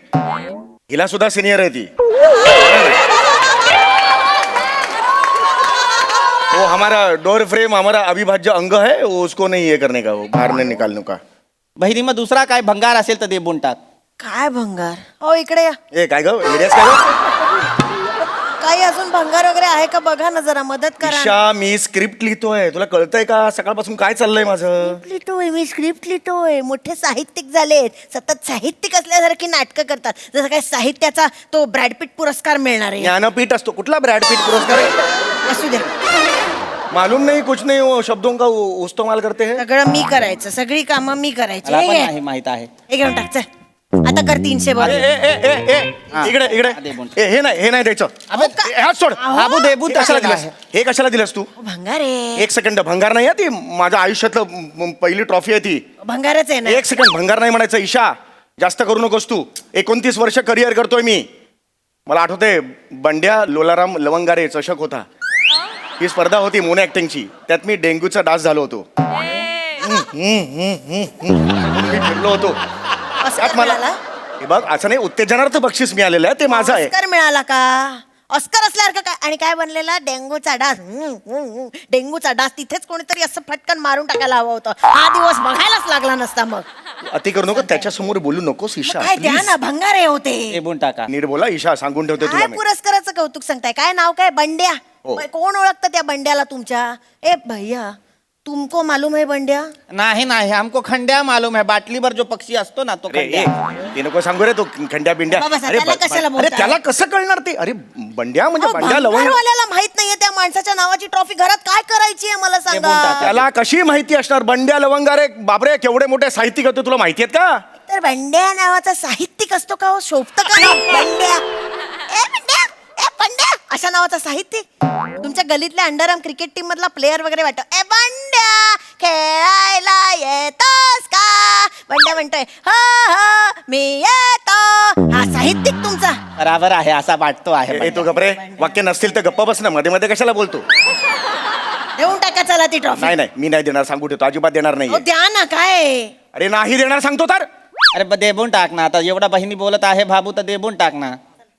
हिला सुद्धा सिनियर आहे ती. वो हमारा डोर फ्रेम हमारा अविभाज्य अंग है, वो उसको नहीं ये करने का, वो बाहर नहीं निकालने का. बहिणी, मग दुसरा काय भंगार असेल तर देबून टाक. काय भंगार? हो इकडे या. ए काय ग, येड्यास काय ग? काही अजून भंगार वगैरे आहे का बघा ना, जरा मदत करा. ईशा, मी स्क्रिप्ट लिहितोय. तुला कळतंय का सकाळपासून काय चाललंय माझं? लिहितोय मी, स्क्रिप्ट लिहितोय. मोठे साहित्यिक झालेत, सतत साहित्यिक असल्यासारखी नाटकं करतात. जसं काय साहित्याचा तो ब्रॅडपीट पुरस्कार मिळणार आहे. ज्ञानपीठ असतो. कुठला ब्रॅडपीठ पुरस्कार आहे? असू दे. मालूम नहीं, कुछ नहीं, वो शब्दों का इस्तेमाल करते हैं. सगळं मी करायचं, सगळी कामं मी करायची. मला हे पण घे. नाही माहित आहे. हे घेऊन टाक, चल. आता कर 300 ए, बरं. ए, ए, ए, ए, हा. इकडे दे इकडे बोल. ए, हे नाही द्यायचं. अबे, ए, हात सोड. बाबू देबून हे कशाला टाकलेला दिलंस? आहे. हे कशाला दिलंस तू? भंगार आहे. 1 सेकंड, भंगार नाही आहे ती. माझ्या आयुष्यातलं पहिली ट्रॉफी आहे ती. भंगारच आहे ना. 1 सेकंड, भंगार नाही म्हणायचं. ईशा, जास्त करू नकोस तू. 29 वर्ष करिअर करतोय मी. मला आठवते, बंड्या लोलाराम लवंगारे चषक होता. ही स्पर्धा होती मोनो ऍक्टिंगची. त्यात मी डेंग्यूचा डास झालो होतो. मी फिरलो होतो. ऑस्कर त्यात मला मिळाला? हे बघ, असं नाही, उत्तेजनार्थ बक्षीस मिळालेलं आहे, ते माझं आहे. ऑस्कर मिळाला का? ऑस्कर असल्यासारखं काय? आणि काय बनलेला? डेंगूचा डास. डेंगूचा डास. तिथेच कोणीतरी असं फटकन मारून टाकायला हवं होतं. हा दिवस बघायलाच लागला नसता मग. अति करू नको, त्याच्यासमोर बोलू नकोस ईशा. काय द्या please. ना, भंगार हे होते. देबून टाका. नीट बोला ईशा, सांगून ठेवते तुला काय मी. पुरस्काराचं कौतुक सांगताय? काय नाव काय? बंड्या. हो. कोण ओळखतं त्या बंड्याला तुमच्या? ए भैया, तुमको मालूम है बंड्या? नाही नाही, हमको खंड्या मालूम है. बाटली भर जो पक्षी असतो ना तो अरे खंड्या. ते नको सांगू रे, तो खंड्या बिंड्या. बाबा, अरे त्याला कशाला अरे बोलताय? त्याला कसं कळणार ते? अरे बंड्या म्हणजे बंड्या लवंग. भंगारवाल्याला माहित नाहीये त्या माणसाच्या नावाची ट्रॉफी घरात काय करायची आहे मला बोलतात. सांगा. त्याला कशी माहिती असणार? बंड्या लवंग, अरे बापरे, केवढे मोठे साहित्यिक होते, तुला माहिती आहेत का? तर बंड्या नावाचा साहित्यिक असतो का हो? शोभत का नाव बंड्या? ए बंड्या, ए बंड्या अशा नावाचा साहित्यिक? तुमच्या गलीतल्या अंडरआर्म क्रिकेट टीम मधला प्लेअर वगैरे वाटतो. ए बंड्या खेळायला येत म्हणतोय हा हा मी येतो. हा साहित्यिक तुमचा. बराबर आहे असा वाटतो आहे ए, तू गपरे वाक्य नसतील तर गप्पा बस ना, मध्ये मध्ये कशाला बोलतो? देऊन टाका चला ती ट्रॉफी. नाही नाही, मी नाही देणार, सांगू ठेवतो, अजिबात देणार नाही. द्या ना काय. अरे नाही देणार सांगतो तर. अरे देबून टाक ना आता एवढा बहिणी बोलत आहे भाबू तर देबून टाक ना.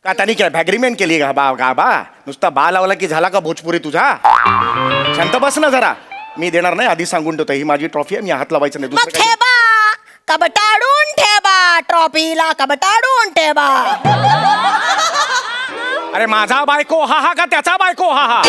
का त्यांनी काय भॅग्रीमेंट केली का बा नुसता बा लावला की झाला का भोजपुरी तुझा? शांत बस ना जरा. मी देणार नाही, आधी सांगून ठेवतो, ही माझी ट्रॉफी आहे, मी हात लावायचं नाही मग दुसरं काही. ठेवा कबटाडून ठेवा ट्रॉफीला कबटाडून ठेवा. अरे माझा बायको हा हा का त्याचा बायको हा हा?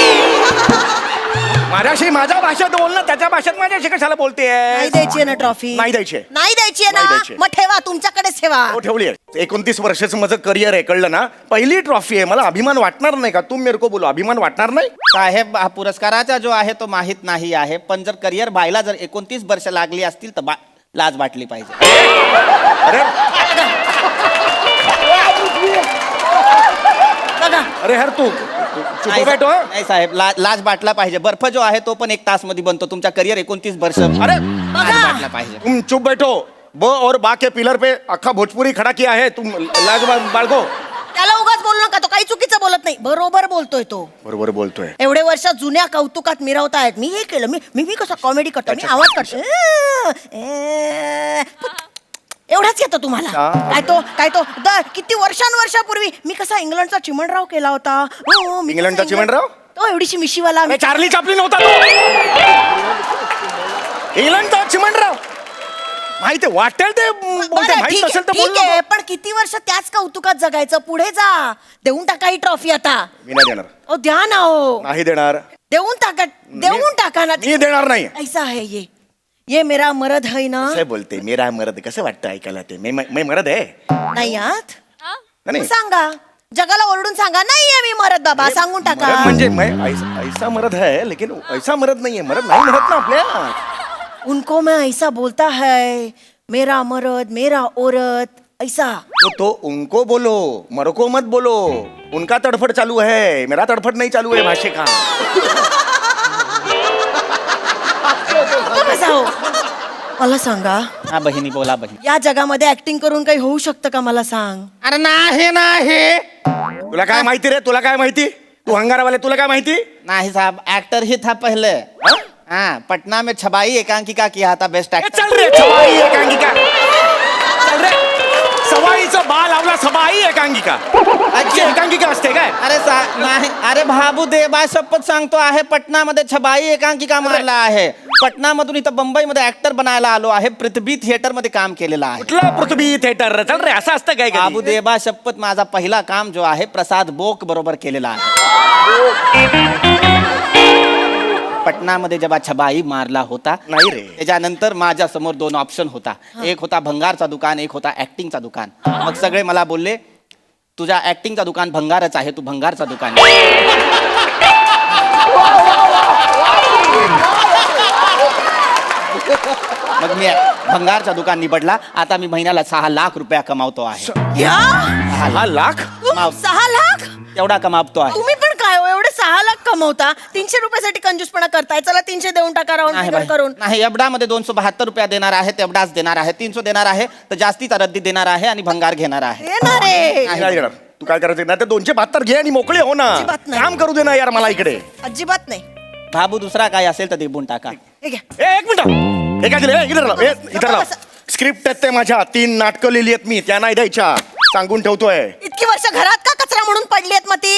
माझ्याशी माझ्या भाषेत बोल ना, त्याच्या भाषेत माझ्याशी कशाला बोलते? नाही द्यायची ना ट्रॉफी. नाही द्यायची. नाही द्यायची ना. नाही द्यायची. मग ठेवा तुमच्याकडेच ठेवा. हो ठेवली आहे. 29 वर्षाचं माझं करिअर आहे, कळलं ना? पहिली ट्रॉफी आहे, मला अभिमान वाटणार नाही का? तुम मेरे को बोलो, अभिमान वाटणार नाही? साहेब हा पुरस्काराचा जो आहे तो माहित नाही आहे, पण जर करिअर व्हायला जर 29 वर्ष लागली असतील तर लाज वाटली पाहिजे. अरे बघा अरे हर तू चुप नाही बैठो. नाही साहेब लाज वाटला पाहिजे. बर्फ जो आहे तो पण 1 तास मध्ये बनतो. तुमचा करिअर 29 वर्ष अरे लाज वाटला पाहिजे. तुम चुप बैठो. ब और बा के पिलर पे अख्खा भोजपुरी खड़ा किया है, तुम लाज बाळगो. त्याला उगाच बोलू नका, तो काही चुकीचं बोलत नाही, बरोबर बोलतोय तो. बरोबर बोलतोय. एवढे वर्ष जुन्या कौतुकात मिरवतायत. मी हे केलं, मी कसं कॉमेडी करतो, मी आवाज करतो. एवढाच येतो तुम्हाला. काय तो किती वर्षांवर्षापूर्वी मी कसा इंग्लंडचा चिमणराव केला होता. मी कसा इंग्लंडचा चिमणराव? तो एवढीशी मिशीवाला. अरे चार्ली चापलिन होता तो. इंग्लंडचा चिमणराव माहिती वाटेल ते बोलते, बरं, माहित ठीक असेल तर आहे, बोल ठीक आहे, ना. पण किती वर्ष त्याच कौतुकात जगायचं. पुढे जा. देऊन टाका ही ट्रॉफी आता. मी नाही देणार. ओ द्या ना. हो नाही देणार. देऊन टाका ना. मी देणार नाही. ऐसा है ये मेरा मरद है ना. कसं बोलते मेरा मरद, कसं वाटतं ऐकायला ते? मैं मरद आहे नाही आत. नाही. सांगा जगाला ओरडून सांगा नाहीये मी मरद बाबा. सांगून टाका. मरद म्हणजे मैं ऐसा मरद है, लेकिन ऐसा मरद नहीं है. मरद नहीं म्हणत ना आपल्या. उनको मैं ऐसा बोलता है, मेरा मरद मेरा औरत ऐसा. तो उनको बोलो, मरो को मत बोलो. उनका तड़फड़ चालू है, मेरा तड़फड़ नहीं चालू है भाषे का. कसा हो? मला सांगा, हा बहिणी बोला बहिणी. या जगामध्ये ऍक्टिंग करून काही होऊ शकतं का? मला सांग. अरे नाही तुला काय माहिती रे? तुला काय माहिती? तू हंगारावाले, तुला काय माहिती? नहीं साहब एक्टर ही था पहले. हाँ पटना में छबाई एकांकिका किया था बेस्ट ए, एक्टर. चल रे सवाई एकांकिका. चल रे सवाईचं बाल लावला, सवाई एकांकिका. अच्छी एकांकिका असते काय? अरे नाही अरे भाबू देवा शपथ सांगतो आहे पटनामध्ये छबाई एकांकिका मारला आहे. पटनामधून इथं मुंबईमध्ये ऍक्टर बनायला आलो आहे. पृथ्वी थिएटर मध्ये काम केलेलं आहे. कुठला पृथ्वी थिएटर? चल रे, असं असतं काय? बाबू देवा शपथ माझा पहिला काम जो आहे प्रसाद बोक बरोबर केलेला आहे. पटनामध्ये जेव्हा छबाई मारला होता नाही रे. त्याच्यानंतर माझ्या समोर 2 ऑप्शन होता. एक होता भंगारचा दुकान, एक होता ऍक्टिंगचा दुकान. मग सगळे मला बोलले तुझ्या ऍक्टिंगचा दुकान भंगारच आहे, तू भंगारचा दुकान. मग मी भंगारचा दुकान निवडला. आता मी महिन्याला 6 लाख रुपया कमावतो आहे. 6 लाख? 6 लाख एवढा कमावतो आहे. तुम्ही पण काय हो, एवढे 6 लाख कमवता. 300 रुपयासाठी कंजूसपणा करताय. चला 300 देऊन टाका राऊंड नाही फिगर बाई. करून. नाही एवढामध्ये 272 रुपया देणार आहे, तेवढाच देणार आहे. 300 देणार आहे तर जास्तीचा रद्दी देणार आहे आणि भंगार घेणार आहे. येणार रे. नाही देणार. तू काय करायचं? नाही तर 272 घे आणि मोकळे हो ना. अजिबात नाही. काम करू दे ना यार मला इकडे. अजिबात नाही. बाबू दुसरा काय असेल तर देऊन टाका. हे घ्या. ए, एक मिनिट. हे काय दिलं? इधर लाव. स्क्रिप्ट आहेत ते माझ्या. 3 नाटकं लिहिली आहेत मी, त्या नाही द्यायच्या, सांगून ठेवतोय. इतकी वर्ष घरात का कचरा म्हणून पडली आहेत मग ती?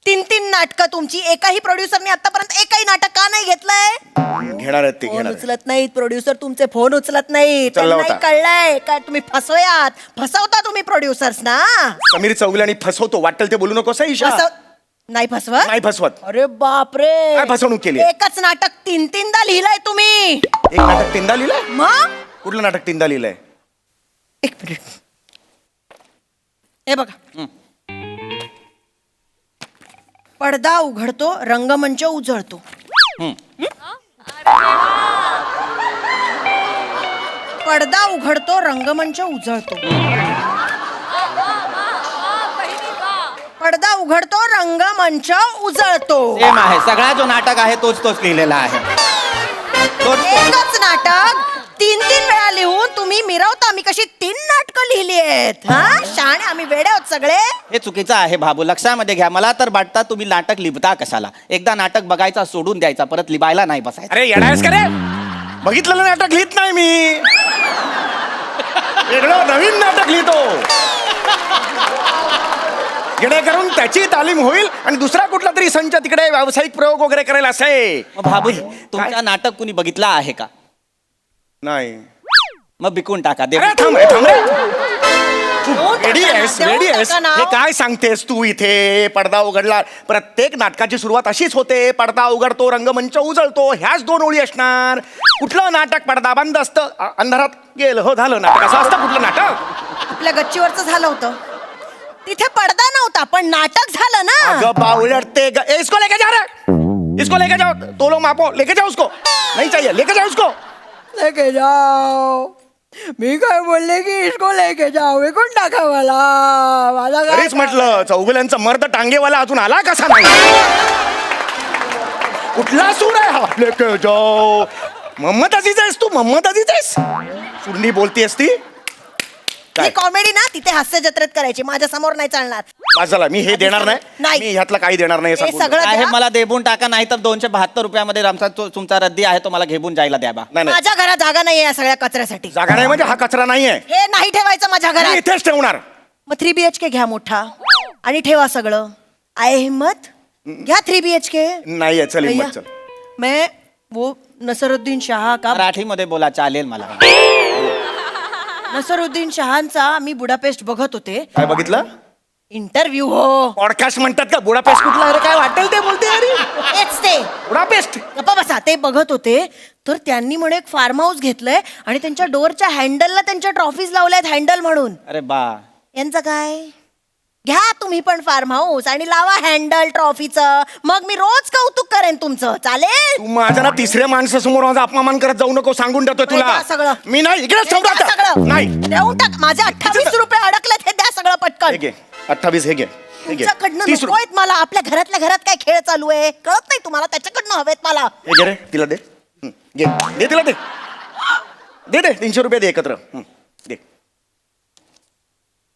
3 नाटकं तुमची. एकाही प्रोड्युसरने आतापर्यंत एकही नाटक का नाही घेतलंय? घेणार आहेत ते, फोन घेणार आहेत. उचलत नाहीत प्रोड्युसर तुमचे. फोन उचलत नाहीत. चला त्यांनाही होता. कळलंय काय तुम्ही फसवता तुम्ही प्रोड्युसर्स ना. समीर चौगुले फसवतो, वाटेल ते बोलू नको. सही ईशा. नाही फसवत. नाही फसवत. अरे बापरे. काय फसवणूक केली? एकच नाटक 3दा लिहिलंय तुम्ही. एक नाटक 3दा लिहिलंय? मग कुठलं नाटक 3दा लिहिलंय? एक मिनिट. हे बघा. पडदा उघडतो, रंगमंच उजळतो. पडदा उघडतो, रंगमंच उजळतो. पडदा उघडतो, रंगमंच उजळतो. सेम आहे. सगळा जो नाटक आहे तोच लिहिलेला आहे. एकच नाटक 3 वेळा लिहून तुम्ही तुम्ही मिरवता मी कशी 3 नाटकं लिहिली आहेत हा शहाणे आम्ही वेडे आहोत सगळे. हे चुकीचं आहे बाबू, लक्षामध्ये घ्या. मला तर वाटतं तुम्ही नाटक लिहिता कशाला. एकदा नाटक बघायचा सोडून द्यायचा, परत लिहायला नाही बसायचं. अरे येडायस का रे? बघितलेलं नाटक लिहित नाही मी, वेगळं नवीन नाटक लिहितो, जेणेकरून त्याची तालीम होईल आणि दुसरा कुठला तरी संच तिकडे व्यावसायिक प्रयोग वगैरे करेल असे. मग बाबू तुमचा नाटक कुणी बघितला आहे का? नाही. मग बिकून टाका. दे. अरे थांब रे, थांब रे. रेडी टाका ना, आहेस, देऊन रेडी आहेस? टाका ना. हे काय सांगतेस तू इथे? पडदा उघडला. प्रत्येक नाटकाची सुरुवात अशीच होते, पडदा उघडतो, रंगमंच उजळतो, ह्याच 2 ओळी असणार. कुठलं नाटक पडदा बंद असतं, अंधारात गेलं, हो झालं नाटक, असं असतं कुठलं नाटक? आपल्या गच्चीवरचं झालं होतं, तिथे पडदा नव्हता पण नाटक झालं ना. अगं बावळट ते इसको लेके जा रे, इसको लेके जाओ, तोलो मापो, लेके जाओ उसको, नहीं चाहिए, लेके जाओ उसको. लेके जाओ. मी काय बोलले की इसको लेके जाओ, विकून टाका मला. माझा काय- तरीच म्हटलं चौगुल्यांचा मर्द टांगेवाला अजून आला कसा नाही? कुठला सूर आहे हा? लेके जाओ. मोहम्मद अजीज आहेस तू? मोहम्मद अजीज आहेस? सुरणी बोलतीयस ती? ही कॉमेडी ना तिथे हास्य जत्रेत करायची, माझ्या समोर नाही चालणार. पास झाला, मी हे देणार नाही, नाही. मी ह्यातलं काही देणार नाही हे हे सांगून सगळं ठेव. आहे, द्या. मला देबून टाका, नाही तर 272 रुपयामध्ये आमचा तुमचा रद्दी आहे, तो मला घेऊन जायला द्या बा. नाही नाही, माझ्या घरात जागा नाहीये या सगळ्या कचऱ्यासाठी. जागा नाही म्हणजे हा कचरा नाहीये, हे नाही ठेवायचं माझ्या मी घरात. इथेच ठेवणार. मग 3 BHK घ्या मोठा आणि ठेवा सगळं. आहे हिम्मत? घ्या 3 BHK. नाहीये, चल हिम्मत चल. मैं वो नसरुद्दीन शाह का मराठीमध्ये बोला, चालेल मला. नसरुद्दीन शहांचा मी बुडापेस्ट बघत होते. काय बघितलं? इंटरव्ह्यू हो. पॉडकास्ट म्हणतात का? बुडापेस्ट कुठला? अरे काय वाटेल ते बोलते अरे. तेच ते. बुडापेस्ट गप्पा बसा. ते बघत होते तर त्यांनी म्हणे एक फार्म हाऊस घेतलंय आणि त्यांच्या डोअरच्या हँडलला त्यांच्या ट्रॉफीज लावल्यात हँडल म्हणून. अरे बा, यांचं काय? घ्या तुम्ही पण फार्म हाऊस आणि लावा हँडल ट्रॉफीचं, मग मी रोज कौतुक करेन तुमचं. चालेल? तू माझ्या ना तिसऱ्या माणसासमोर माझा अपमान करत जाऊ नको, सांगून ठेवतोय द्या तुला. सगळं. मी नाही, इकडेच ठेवतो द्या आता. सगळं. नाही, देऊन टाक. माझे 28 रुपये अडकलेत, हे द्या सगळं पटकन. हे घे 28, हे घे, हे घे. तुमच्याकडनं 30 नको आहेत मला. आपल्या घरातल्या घरात काय खेळ चालू आहे कळत नाही तुम्हाला, त्याच्याकडनं हवेत मला. हे घे रे, तिला दे. घे, दे तिला, दे दे दे 300 रुपये दे एकत्र. दे.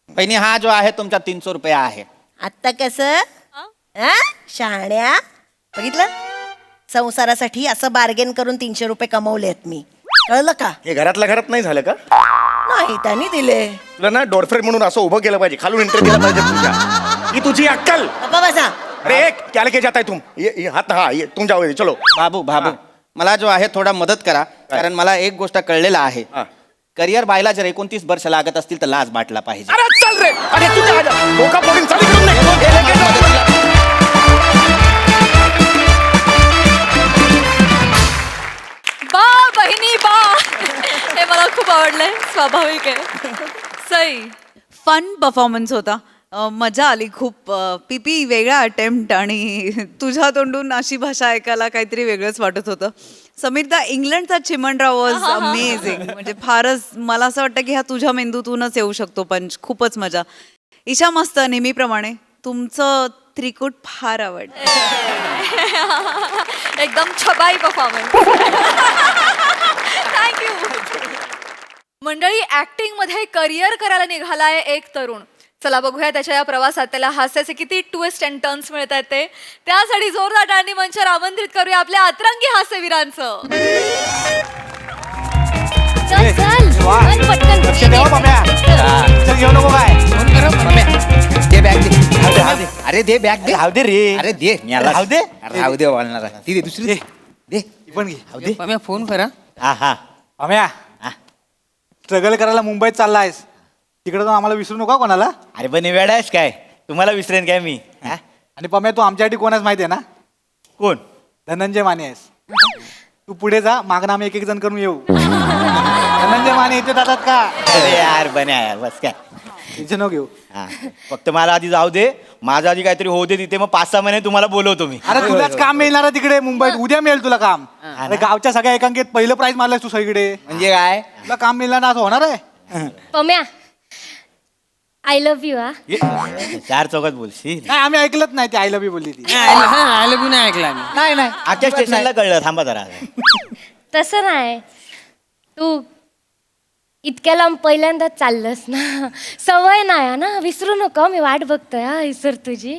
बहिणी, हा जो आहे तुमचा 300 रुपये आहे. आता कसं शहाण्या बघितलं, संसारासाठी असं बार्गेन करून 300 रुपये कमवलेत मी, कळलं का? हे घरातल्या घरात नाही झालं का? नाही त्यांनी दिले. तुला ना डोरफ्रेड म्हणून असं उभं केलं पाहिजे, खालून एंट्री केलं पाहिजे तुझ्या. ही तुझी अक्कल. गप्पा बसा. अरे क्या लेके जाता है तुम? ये हाथ, हा ये तुम जाओ, चलो. बाबू मला जो आहे थोडा मदत करा, कारण मला एक गोष्ट कळलेला आहे. हा. करिअर बायला जर 29 वर्ष लागत असतील तर लाज वाटला पाहिजे. अरे चल रे, अरे तू जा, डोका फोडून चल इकडून नाही. हे लेके जाओ. बा बहिणी बा, हे मला खूप आवडलंय, स्वाभाविक आहे. सई. फन परफॉर्मन्स होता. मजा आली खूप. पीपी वेगळा अटेम्प्ट आणि तुझ्या तोंडून अशी भाषा ऐकायला काहीतरी वेगळंच वाटत होतं. समीरदा, इंग्लंडचा चिमणराव वॉज अमेझिंग. म्हणजे फारच मला असं वाटतं की ह्या तुझ्या मेंदूतूनच येऊ शकतो पंच. खूपच मजा. ईशा मस्त, नेहमीप्रमाणे. तुमचं त्रिकूट फार आवडलं. एकदम छबाई परफॉर्मन्स. थँक्यू. मंडळी, ऍक्टिंग मध्ये करिअर करायला निघालाय एक तरुण. चला बघूया त्याच्या या प्रवासात त्याला हास्याचे किती ट्विस्ट अँड टर्न्स मिळत आहेत ते. त्यासाठी जोरदार टाळ्यांनी मंचावर आमंत्रित करूया आपल्या अतरंगी हास्यवीरांचं. लक्ष द्या हो बाब्या. चल घेऊ नको काय. दे बॅग दे. अरे दे बॅग दे. राहू दे रे. अरे दे. राहू दे. राहू दे बोलणार. ती दे दुसरी दे. दे. ही पण घे. राहू दे. फोन करा. हा हा. अम्या, हा. स्ट्रगल करायला मुंबईत चाललायस, तिकडे जाऊन आम्हाला विसरू नका कोणाला. अरे पण वेडा आहेस काय? तुम्हाला विसरेन काय मी? हा? आणि पम्या, तू आमच्यासाठी कोणाच माहिती आहे ना? कोण? धनंजय माने आहेस. तू पुढे जा, मागणं आम्ही एक जण करून येऊ. धनंजय माने इथे जातात का? अरे यार बन्या यार, बस काय. टेन्शन नको घेऊ. हा. फक्त मला आधी जाऊ दे, माझं आधी काहीतरी होऊ दे तिथे, मग 5-6 महिने तुम्हाला बोलवतो मी. अरे तुलाच काम मिळणार आहे तिकडे मुंबईत. उद्या मिळेल तुला काम. अरे गावच्या सगळ्या एकांकित पहिलं प्राइज मारलंयस तू सगळीकडे. म्हणजे काय? तुला काम मिळणार ना, असं होणार आहे? Pamya, I love you. ये, 4 चौकात बोलशील. नाही, आम्ही ऐकलंच नाही ती आय लव्ह यू बोलली ती. आय लव्ह यू नाही ऐकला आम्ही. नाही नाही, आजच्या स्टेशनला कळलं. थांबा जरा. तसं नाही, तू इतक्या लांब पहिल्यांदाच चाललंस ना, सवय नाही ना, विसरू नको, मी वाट बघतोय हा इसर तुझी.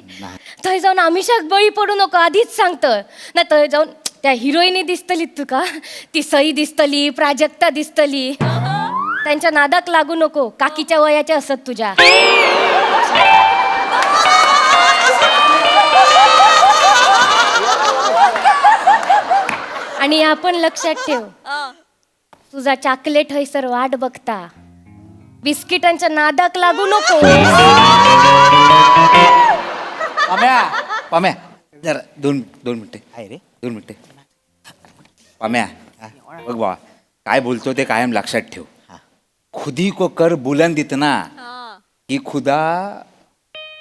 थंय जाऊन आमिषाक बळी पडू नको, आधीच सांगतोय ना. थंय जाऊन त्या हिरोईनी दिसतली तुका, ती सई दिसतली, प्राजक्ता दिसतली, त्यांच्या नादाक लागू नको, काकीच्या वयाच्या असत तुझ्या. आणि आपण लक्षात ठेव, तुझा चॉकलेट हयसर वाट बघता, बिस्किटांच्या नादाक लागू नको. पाम्या जरा दोन मिनिटे आहे रे, 2 मिनिटे. पाम्या बघ बा, काय बोलतो ते कायम लक्षात ठेव. खुदी को कर बुलंद इतना की खुदा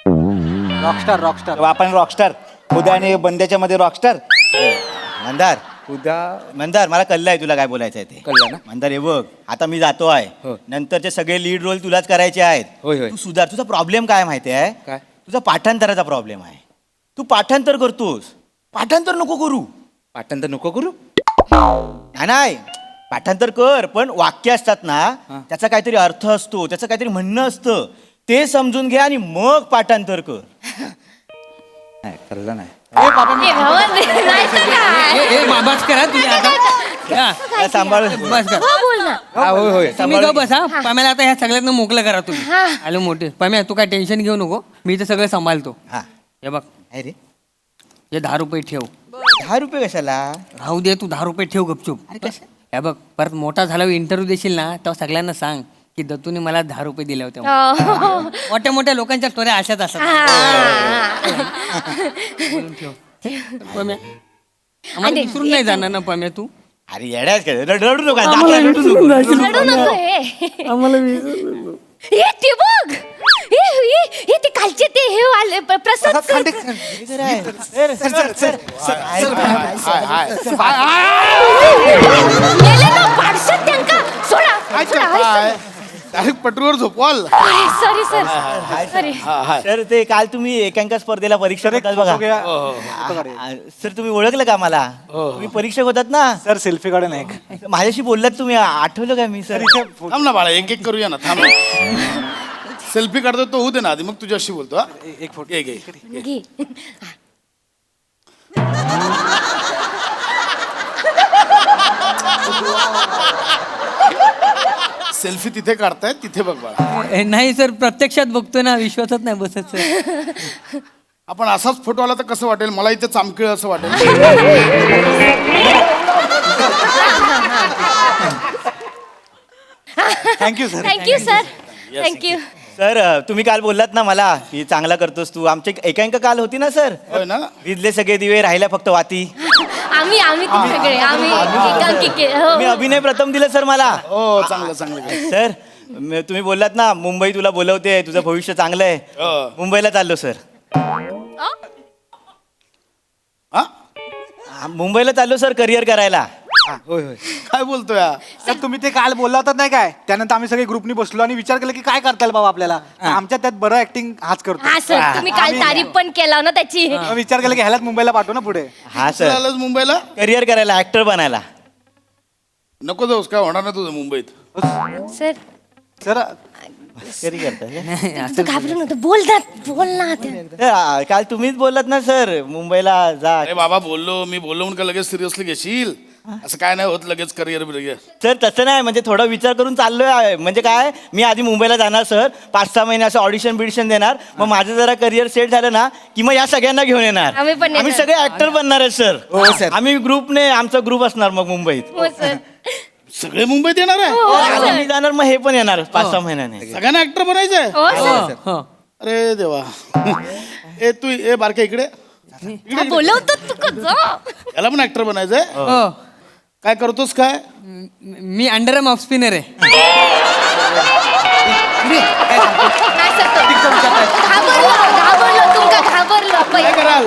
रॉकस्टार आपण रॉकस्टार, खुदा आणि बंद्याच्या मध्ये रॉकस्टार. मंदार खुदा मंदार, मला कळलं आहे तुला काय बोलायचं आहे ते. कळलं ना मंदार? हे बघ, आता मी जातो आहे, नंतरचे सगळे लीड रोल तुलाच करायचे आहेत. तू सुधार. तुझा प्रॉब्लेम काय माहिती आहे? काय? तुझा पाठांतराचा प्रॉब्लेम आहे. तू पाठांतर करतोस, पाठांतर नको करू. पाठांतर नको करू नाही, पाठांतर कर, पण वाक्य असतात ना, त्याचा काहीतरी अर्थ असतो, त्याचं काहीतरी म्हणणं असतं, ते समजून घे आणि मग पाठांतर कर. नाही कळलं नाही. ए भावा, नाही तर काय? बाबाच करा तुम्ही सांभाळ. हो, बोल ना. तुम्ही गप बसा. पाम्याला आता ह्या सगळ्यांना मोकळं करा तुम्ही. आलो मोठे. पाम्या तू काय टेन्शन घेऊ नको, मी ते सगळं सांभाळतो. हे बघ, रे हे 10 रुपये ठेव. 10 रुपये कशाला? राहू दे, तू 10 रुपये ठेव गपचूप. हे बग, परत मोठा झाल्यावर इंटरव्ह्यू देशील ना, तेव्हा सगळ्यांना सांग की दत्तूने मला 10 रुपये दिले होते. मोठ्या मोठ्या लोकांच्या स्टोऱ्या अशाच असतात. बोलून ठेव. पम्या, आम्हाला विसरून नाही जाणार ना पम्या तू? अरे येड्याच रडू नका. रडू नको हे. हे ते बघ, हे ते कालचे ते हे आले प्रसाद सर. गेले ना पाडशात त्यांका. सोडा. डायरेक्ट पटरूवर झोपवाल. Sorry sir, sorry. सर ते काल तुम्ही एकांका स्पर्धेला परीक्षा देतात बघा. सर तुम्ही ओळखलं का मला? तुम्ही परीक्षक होतात ना सर. सेल्फी काढून एक माझ्याशी बोललात तुम्ही, आठवलं का मी? सर थांब ना बाळा, एक एक करूया ना, थांब. सेल्फी काढतो तो होऊ दे ना आधी, मग तुझ्याशी बोलतो. हा, एक फोटो. घे. सेल्फी तिथे काढताय, तिथे बघ बाळा. नाही सर, प्रत्यक्षात बघतोय ना, विश्वासात नाही बसत सर. आपण असाच फोटो आला तर कसं वाटेल? मला इथे चामखीळ असं वाटेल. Thank you sir. Thank you sir, thank you. Sir तुम्ही काल बोललात ना मला की चांगला करतोस तू. आमची एकांका काल होती ना सर. होय ना? विजले सगळे दिवे, राहिल्या फक्त वाती. आम्ही ते सगळे आम्ही एकांकिके. हो. मी अभिनय प्रथम दिलं सर मला. हो, चांगलं. सर तुम्ही बोललात ना मुंबई तुला बोलवते, तुझं भविष्य चांगलं आहे. मुंबईला चाललो सर. मुंबईला चाललो सर, करिअर करायला. होय होय. काय बोलतोय? सर तुम्ही ते काल बोलला होतात नाही काय, त्यानंतर आम्ही सगळे ग्रुपनी बसलो आणि विचार केला की काय करता येईल बाबा आपल्याला. आमच्या त्यात बरं ऍक्टिंग हाच करतो. हा सर, तुम्ही काल तारीफ पण केला ना त्याची. विचार केला की ह्यालाच मुंबईला पाठवू ना पुढे. हा सर, आलास मुंबईला? करिअर करायला, ऍक्टर बनायला. नको जाऊस, काय होणार नाही तुझं मुंबईत. सर, सर करी करता तू घाबरू नको, बोल ना. काल तुम्हीच बोललात ना सर मुंबईला जा. अरे बाबा, मी बोललो म्हणून का लगेच सिरियसली घेशील? असं काय नाही होत लगेच करिअर बिरिअर. सर तसं नाही, म्हणजे थोडा विचार करून चाललोय. म्हणजे काय, मी आधी मुंबईला जाणार सर, 5-6 महिने असं ऑडिशन बिडिशन देणार, मग माझं जरा करिअर सेट झालं ना की मग या सगळ्यांना घेऊन येणार. आम्ही पण आम्ही येणार. सगळे ऍक्टर बनणार आहे सर. हो सर. आम्ही ग्रुपने, आमचा ग्रुप असणार मग मुंबईत. हो सर. सगळे मुंबईत येणार आहे? मी जाणार, मग हे पण येणार 5-6 महिन्याने. सगळ्यांना ऍक्टर बनायचंय? हो सर. अरे देवा. ए तू ए बारक्या इकडे. बोलवतो तू कसं. याला पण ऍक्टर बनायचंय? काय करतोस काय? मी अंडरआर्म ऑफ स्पिनर आहे. काय कराल?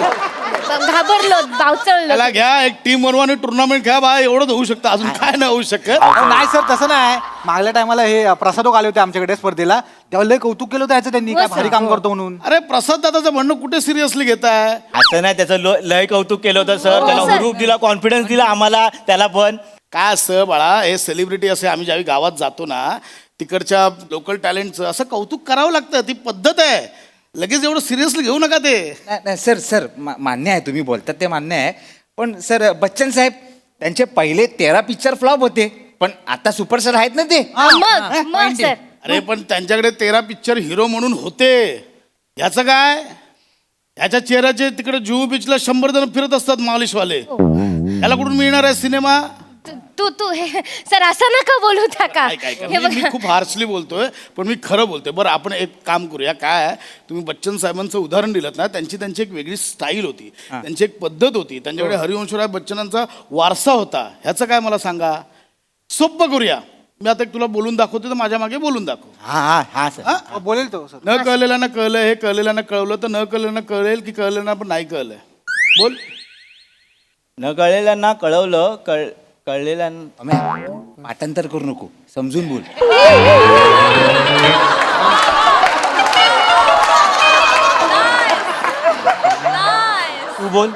घाबरलो, बावचळलो. त्याला घ्या, एक टीम बनवा, टुर्नामेंट घ्या बा, एवढंच होऊ शकतं, अजून काय नाही होऊ शकत. नाही सर तसं नाही. मागल्या टायमाला हे प्रसादोक आले होते आमच्याकडे स्पर्धेला, तेव्हा लय कौतुक केलं होतं याचं त्यांनी, काय भारी काम करतो म्हणून. अरे प्रसाद दादाचं म्हणणं कुठे सिरियसली घेताय? असं नाही, त्याचं लय कौतुक केलं होतं सर. त्याला हुरूप दिला, कॉन्फिडन्स दिला आम्हाला, त्याला पण. काय असतं बाळा, हे सेलिब्रिटी असे आम्ही ज्यावेळी गावात जातो ना, तिकडच्या लोकल टॅलेंटचं असं कौतुक करावं लागतं, ती पद्धत आहे. लगेच एवढं सिरियसली घेऊ नका ते. नाही सर मान्य आहे तुम्ही बोलतात ते मान्य आहे. पण सर बच्चन साहेब त्यांचे पहिले 13 पिक्चर फ्लॉप होते, पण आता सुपरस्टार आहेत ना ते. मग सर अरे पण त्यांच्याकडे 13 पिक्चर हिरो म्हणून होते. ह्याचं काय, ह्याच्या चेहऱ्याचे तिकडे जुहू बीचला 100 जण फिरत असतात मालिशवाले. याला कुठून मिळणार आहे सिनेमा? तू हे सर असं नका बोलू का हे मी खूप हार्शली बोलतोय, पण मी खरं बोलतोय. बरं आपण एक काम करूया, काय आहे, तुम्ही बच्चन साहेबांचं उदाहरण दिलं ना, त्यांची एक वेगळी स्टाईल होती, त्यांची एक पद्धत होती, त्यांच्याकडे हरिवंशराय बच्चनांचा वारसा होता. ह्याचं काय मला सांगा. सोपं करूया, मी आता एक तुला बोलून दाखवतो, तर माझ्या मागे बोलून दाखव. हा सर हा? बोलेल तो सर. न कळलेल्यानं कळलं, हे कळलेल्यानं कळवलं, तर न कळलेल्यानं कळेल की कळलेल्यानं पण नाही कळलंय. बोल. न कळलेल्यांना कळवलं, कळलेल्यांना पाठांतर करू नको, समजून बोल. तू बोल.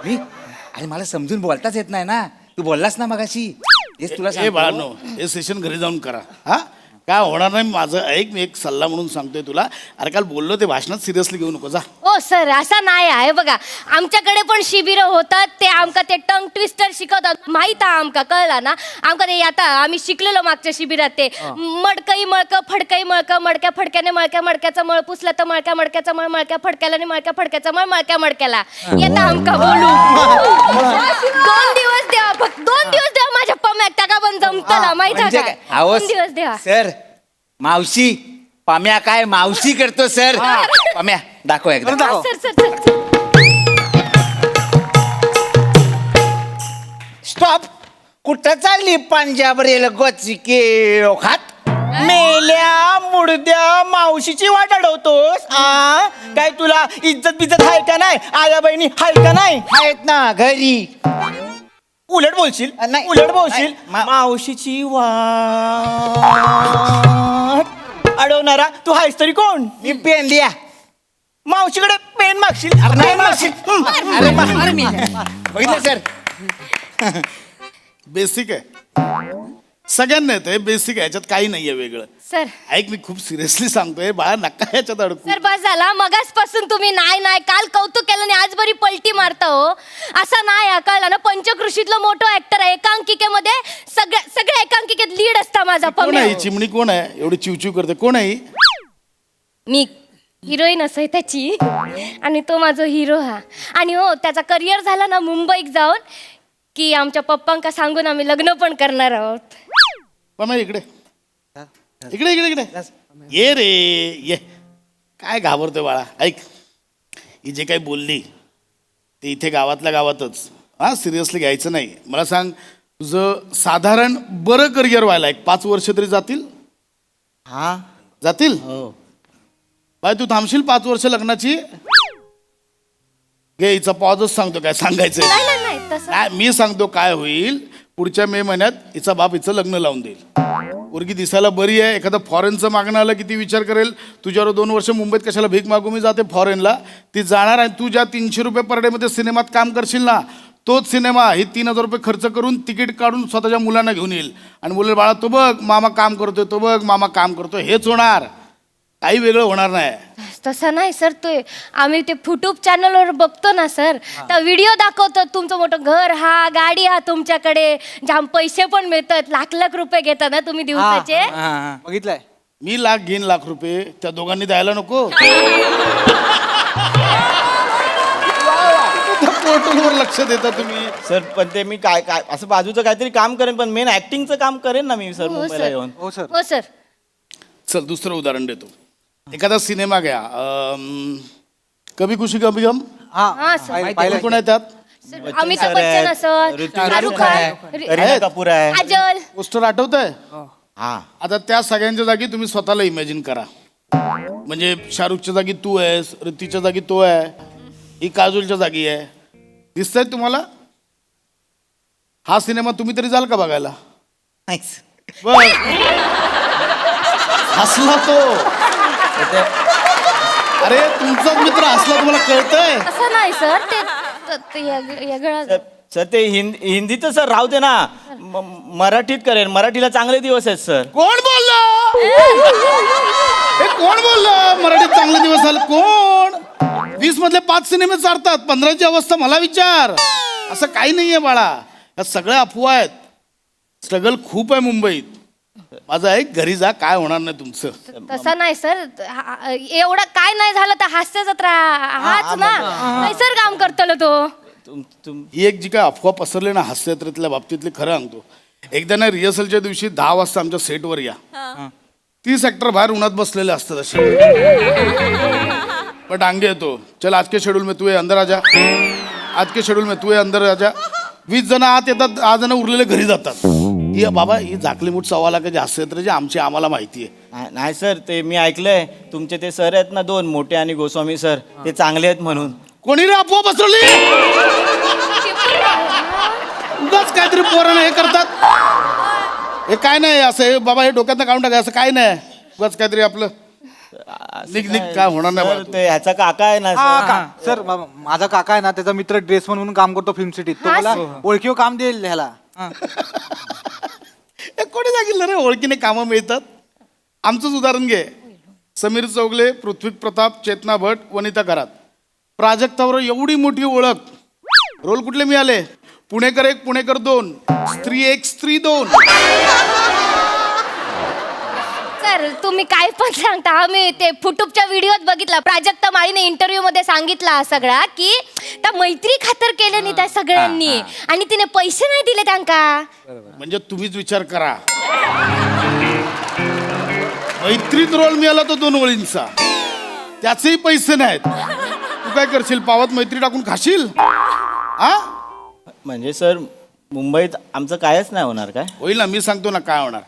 मी अरे मला समजून बोलताच येत नाही ना. तू बोललास ना मगाशी, हेच तुला ए सांगतो. बाळांनो, हे सेशन घरी जाऊन करा. हा काय होणार नाही. माझं ऐक, मी एक सल्ला म्हणून सांगतोय तुला. अरे काल बोललो ते भाषणात सिरियसली घेऊ नको. जा. हो सर असं नाही आहे बघा, आमच्याकडे पण शिबिरं होतात, ते आमका ते टंग ट्विस्टर शिकवतात, माहित आहे आमका, कळला ना आमका ते. आता आम्ही शिकलेलो मागच्या शिबिरात ते मडकई मळकं फडकई मळकं, मडक्या फडक्याने मळक्या मडक्याचा मळ पुसला तर मळक्या मडक्याचा मळ, मळक्या फडक्याला आणि मळक्या फडक्याचा मळ, मळक्या मडक्याला येता आमका बोलू. 2 दिवस द्या, फक्त 2 दिवस द्या माझ्या पम्यात, टाका पण जमतला माहित आहे म्हणजे का. काय? अहो, 2 दिवस द्या सर मावशी पाम्या काय मावशी करतो सर. पाम्या दाखव एकदा. Sir sir sir sir. Stop. कुठं चालली पंजाब रेल गोचिके खात? मेल्या मुडद्या मावशीची वाट अडवतोस. काय तुला इज्जत बिज्जत आहे का नाही? आया बहिणी हाय का नाही? आहेत ना घरी. उलट बोलशील, उलट बोलशील. मावशीची वाट अडवणारा तू हायस तरी कोण? मी पेन लिया. मावशीकडे पेन मागशील? नाही मागशील. बघितलं सर. बेसिक आहे, सगळ्यांना येतं हे. बेसिक आहे, याच्यात काही नाहीये वेगळं. सर ऐक, मी खूप सिरियसली सांगतोय बाळा, नका ह्याच्यात अडकू. सर बस झाला, मगासपासून तुम्ही नाही नाही काल कौतुक केलं आणि आज बरी पलटी मारता हो. असं नाही कळलं ना, पंचकृषीतलं मोठं ऍक्टर आहे. एकांकिकेमध्ये सगळ्या एकांकिकेत लीड असता माझा कोण आहे पम्या. ही चिमणी? कोण आहे एवढी चिवचिव करते? कोण आहे ही? मी हिरोईन असं त्याची, आणि तो माझा हिरो हा. आणि हो त्याचा करिअर झाला ना मुंबईत जाऊन, की आमच्या पप्पांका सांगून आम्ही लग्न पण करणार आहोत. पण इकडे इकडे इकडे इकडे ये रे ये. काय घाबरतोय बाळा? ऐक, ही जे काही बोलली ते इथे गावातल्या गावातच. हा सिरियसली घ्यायचं नाही. मला सांग, तुझं साधारण बरं करिअर व्हायला 5 वर्ष तरी जातील? हा जातील. बाय तू थांबशील 5 वर्ष लग्नाची? घे, हिचा पॉजच सांगतो काय सांगायचं. नाही नाही नाही तसं काय मी सांगतो काय होईल. पुढच्या मे महिन्यात हिचा बाप हिचं लग्न लावून देईल. पोरगी दिसायला बरी आहे, एखादं फॉरेनचं मागणं आलं किती विचार करेल. तुझ्यावर 2 वर्ष मुंबईत कशाला भीक मागू मी जाते फॉरेनला. ती जाणार आहे. तू ज्या 300 रुपये पर डे मध्ये सिनेमात काम करशील ना, तोच सिनेमा ही 3000 रुपये खर्च करून तिकीट काढून स्वतःच्या मुलांना घेऊन येईल आणि बोलेल, बाळा तो बघ मामा काम करतोय, तो बघ मामा काम करतोय. हेच होणार, काही वेगळं होणार नाही. तसं नाही सर, तो आम्ही ते युट्यूब चॅनलवर बघतो ना सर, तर व्हिडिओ दाखवतो तुमचं मोठं घर हा, गाडी हा, तुमच्याकडे जाम पैसे पण मिळतात, लाख रुपये घेता ना तुम्ही दिवसाचे. बघितलंय मी लाख घेईन, लाख रुपये त्या दोघांनी द्यायला नको. फोटोवर लक्ष देता तुम्ही. सर पण ते मी काय काय असं बाजूचं काहीतरी काम करेन, पण मेन ऍक्टिंगचं काम करेन ना मी सर हो मुंबईला सर. येऊन. हो सर. हो सर. चल दुसरं उदाहरण देतो. एखादा सिनेमा घ्या, कभी खुशी कभी गम. हा सर. कोण कोण आहे त्यात? अमिताभ बच्चन असं, शाहरुख खान, करीना कपूर आहे. काजल. पोस्टर आठवत आहे? हा आता त्या सगळ्यांच्या जागी तुम्ही स्वतःला इमॅजिन करा. म्हणजे शाहरुखच्या जागी तू आहेस, ऋतीच्या जागी तो आहे, ही काजोलच्या जागी आहे. दिसतंय तुम्हाला? हा सिनेमा तुम्ही तरी जाल का बघायला? नाहीच. बघ हसला तो. अरे तुमचाच मित्र हसला, तुम्हाला कळतंय? असं नाही सर, ते वेगळं. सर ते हिंदीत सर राहू दे ना, मराठीत करेन. मराठीला चांगले दिवस आहेत सर. कोण बोललं? हे कोण बोललं मराठीत चांगले दिवस आले? कोण? 20 मधले 5 सिनेमे चालतात, 15ची अवस्था मला विचार. असं काही नाहीये बाळा, या सगळ्या अफवा आहेत. स्ट्रगल खूप आहे मुंबईत. माझं ऐक, घरी जा, काय होणार नाही तुमचं. तसं नाही सर, एवढं काय नाही झालं तर हास्य जत्रा हाच ना, नाही सर काम करतलो तो. ही एक जी काय अफवा पसरली ना हास्ययात्रेतल्या बाबतीतली, खरं सांगतो. एकदा ना रिहर्सलच्या दिवशी 10 वाजता आमच्या सेटवर या. 30 ऍक्टर बाहेर उन्हात बसलेले असतात असे. पण डांगे येतो, चल आज के शेड्यूल में तू ये अंदर आ जा, आज के शेड्यूल में तू ये अंदर आ जा. 20 जण आत येतात, 10 जण उरलेले घरी जातात. ही बाबा ही झाकली मूठ सव्वा लाखाची हास्ययात्रेची आमची आम्हाला माहिती आहे. नाही सर, ते मी ऐकलंय तुमचे ते सर आहेत ना 2 मोठे आणि गोस्वामी सर, ते चांगले आहेत म्हणून. कोणी रे अफवा पसरवली? उगाच काहीतरी पोरांना हे करतात. हे काय नाही असं, हे बाबा हे डोक्यातनं काढून टाका, असं काय नाही. उगाच काहीतरी आपलं निघ काय होणार नाही बाळा. ते ह्याचा काका आहे ना सर. सर माझा काका आहे ना, त्याचा मित्र ड्रेसमन म्हणून काम करतो फिल्म सिटीत. तो मला ओळखीव काम देईल ह्याला. हे कोणी सांगितलं रे ओळखीने कामं मिळतात? आमचंच उदाहरण घे. समीर चौगले, पृथ्वी प्रताप, चेतना भट, वनिता करात. प्राजक्तावर एवढी मोठी ओळख. रोल कुठले मिळाले? पुणेकर 1, पुणेकर 2, स्त्री 1, स्त्री 2. सर तुम्ही काय पण सांगता, आम्ही ते फुटूबच्या व्हिडिओत बघितला. प्राजक्ता माळीने इंटरव्ह्यू मध्ये सांगितला सगळा की त्या मैत्री खातर केलं नाही त्या सगळ्यांनी, आणि तिने पैसे नाही दिले त्यांका. म्हणजे तुम्हीच विचार करा, मैत्रीत रोल मिळाला तो 2 ओळींचा, त्याचेही पैसे नाहीत. तू काय करशील? पावात मैत्री टाकून खाशील? हा, म्हणजे सर मुंबईत आमचं कायच नाही होणार काय? होईल ना, मी सांगतो ना काय होणार.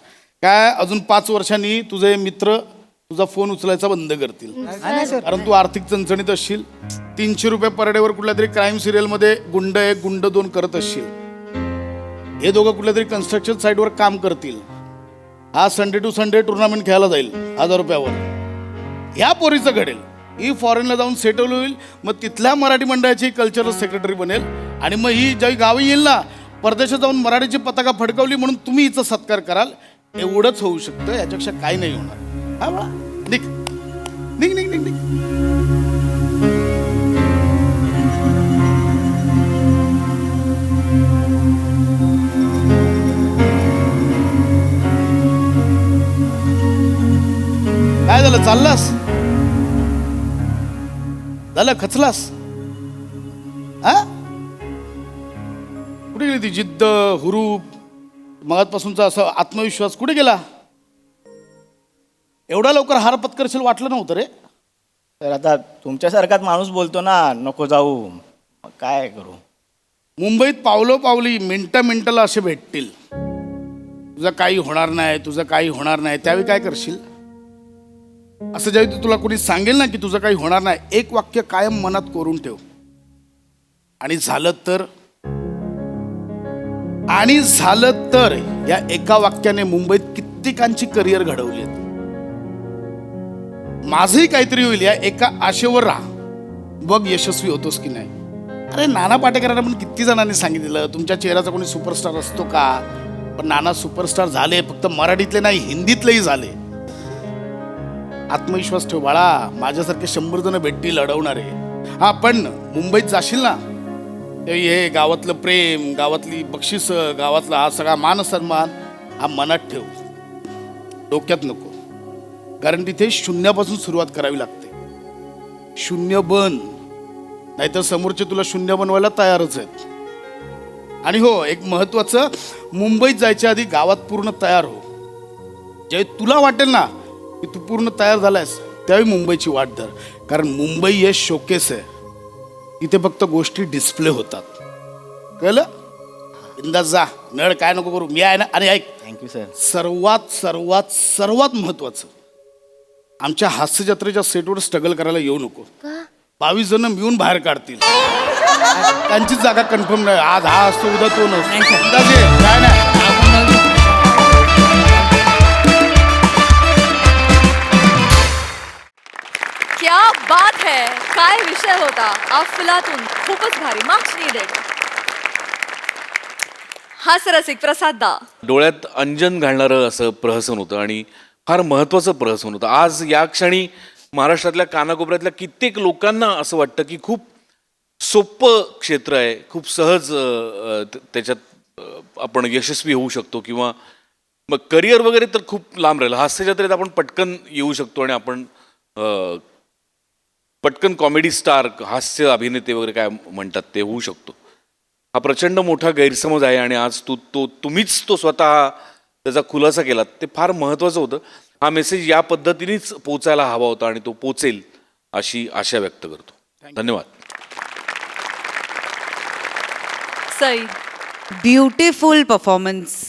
काय अजून 5 वर्षांनी तुझे मित्र तुझा फोन उचलायचा बंद करतील, कारण तू आर्थिक चणचणीत असशील. 300 रुपये पर डेवर कुठल्या तरी क्राईम सिरियल मध्ये गुंड 1 गुंड 2 करत असशील. हे दोघं कुठल्या तरी कन्स्ट्रक्शन साईटवर काम करतील. हा संडे टू संडे टुर्नामेंट खेळायला जाईल 1000 रुपयावर. ह्या पोरीचं घडेल, ही फॉरेनला जाऊन सेटल होईल, मग तिथल्या मराठी मंडळाची कल्चरल सेक्रेटरी बनेल. आणि मग ही ज्यावेळी गावी येईल ना, परदेशात जाऊन मराठीची पताका फडकवली म्हणून तुम्ही हिचा सत्कार कराल. एवढंच होऊ शकतं, याच्यापेक्षा काही नाही होणार. हा बाळा, निघ निघ निघ निघ निघ. काय झालं? चाललास? झालं? खचलास? हा, कुठे गेली ती जिद्द, हुरूप, मगातपासूनचा असा आत्मविश्वास कुठे गेला? एवढा लवकर हार पत्करशील वाटलं नव्हतं रे. तर आता तुमच्यासारखाच माणूस बोलतो ना, नको जाऊ, मग काय करू? मुंबईत पावलोपावली मिनटा मिनटाला असे भेटतील, तुझं काही होणार नाही, तुझं काही होणार नाही. त्यावेळी काय करशील? असं ज्यावेळी तुला कोणी सांगेल ना की तुझं काही होणार नाही, एक वाक्य कायम मनात कोरून ठेव. आणि झालं तर या एका वाक्याने मुंबईत कित्येकांची करिअर घडवली. माझंही काहीतरी होईल या एका आशेवर राहा, बघ यशस्वी होतोस की नाही. अरे नाना पाटेकरांना पण किती जणांनी सांगितलं तुमच्या चेहऱ्याचा कोणी सुपरस्टार असतो का? पण नाना सुपरस्टार झाले, फक्त मराठीतले नाही हिंदीतलेही झाले. आत्मविश्वास ठेव बाळा, माझ्यासारखे 100 जण भेटतील अडवणारे. हा, पण मुंबईत जाशील ना, हे गावातलं प्रेम, गावातली बक्षिस, गावातला हा सगळा मान सन्मान हा मनात ठेव, डोक्यात नको. कारण तिथे शून्यापासून सुरुवात करावी लागते. शून्य बन, नाहीतर समोरचे तुला शून्य बनवायला तयारच आहेत. आणि हो, एक महत्वाचं, मुंबईत जायच्या आधी गावात पूर्ण तयार हो. जे तुला वाटेल ना की तू पूर्ण तयार झालायस, त्यावेळी मुंबईची वाट धर. कारण मुंबई हे शोकेस आहे, इथे फक्त गोष्टी डिस्प्ले होतात. कळलं? बिंदास जा, नळ काय नको करू, मी आहे ना. आणि ऐक, थँक्यू सर. सर्वात सर्वात सर्वात महत्वाचं, आमच्या हास्य जत्रेच्या सेटवर स्ट्रगल करायला येऊ नको. 22 जण मिळून बाहेर काढतील, त्यांचीच जागा कन्फर्म नाही. आज हा असतो, उद्या तो नसतो. काय नाही. क्या बात है, काय विषय होता अफलातून, खूपच भारी. Marks needed. हास्यरसिक प्रसाद दा. डोळ्यात अंजन घालणारं असं प्रहसन होतं आणि फार महत्त्वाचं प्रहसन होतं. आज या क्षणी महाराष्ट्रातल्या कानाकोपऱ्यातल्या कित्येक लोकांना असं वाटतं की खूप सोपं क्षेत्र आहे, खूप सहज त्याच्यात आपण यशस्वी होऊ शकतो किंवा मग करिअर वगैरे तर खूप लांब राहिलं. हास्य जत्रेत आपण पटकन येऊ शकतो आणि आपण पटकन कॉमेडी स्टार, हास्य अभिनेते वगैरे काय म्हणतात ते होऊ शकतो. हा प्रचंड मोठा गैरसमज आहे आणि आज तुम्हीच तो स्वतः त्याचा खुलासा केला. ते फार महत्त्वाचं होतं. हा मेसेज या पद्धतीनेच पोचायला हवा होता आणि तो पोचेल अशी आशा व्यक्त करतो. धन्यवाद. Sai, beautiful performance.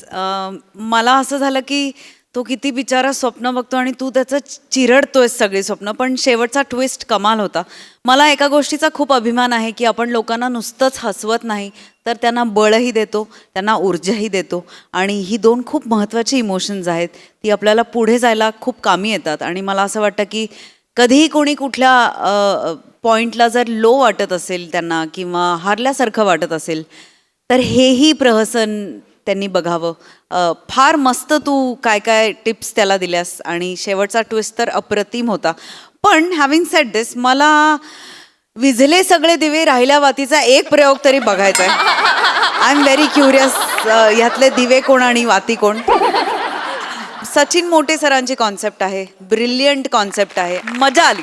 मला असं झालं की तो किती बिचारा स्वप्न बघतो आणि तू त्याचं चिरडतोय सगळी स्वप्न, पण शेवटचा ट्विस्ट कमाल होता. मला एका गोष्टीचा खूप अभिमान आहे की आपण लोकांना नुसतंच हसवत नाही तर त्यांना बळही देतो, त्यांना ऊर्जाही देतो आणि ही 2 खूप महत्त्वाची इमोशन्स आहेत. ती आपल्याला पुढे जायला खूप कामी येतात आणि मला असं वाटतं की कधीही कोणी कुठल्या पॉईंटला जर लो वाटत असेल त्यांना किंवा हारल्यासारखं वाटत असेल तर हेही प्रहसन त्यांनी बघावं. फार मस्त तू काय काय टिप्स त्याला दिल्यास आणि शेवटचा ट्विस्ट तर अप्रतिम होता. पण हॅव्हिंग सेड दिस, मला विझले सगळे दिवे राहिल्या वातीचा एक प्रयोग तरी बघायचा आहे. आय एम व्हेरी क्युरियस, ह्यातले दिवे कोण आणि वाती कोण. सचिन मोटे सरांची कॉन्सेप्ट आहे, ब्रिलियंट कॉन्सेप्ट आहे, मजा आली.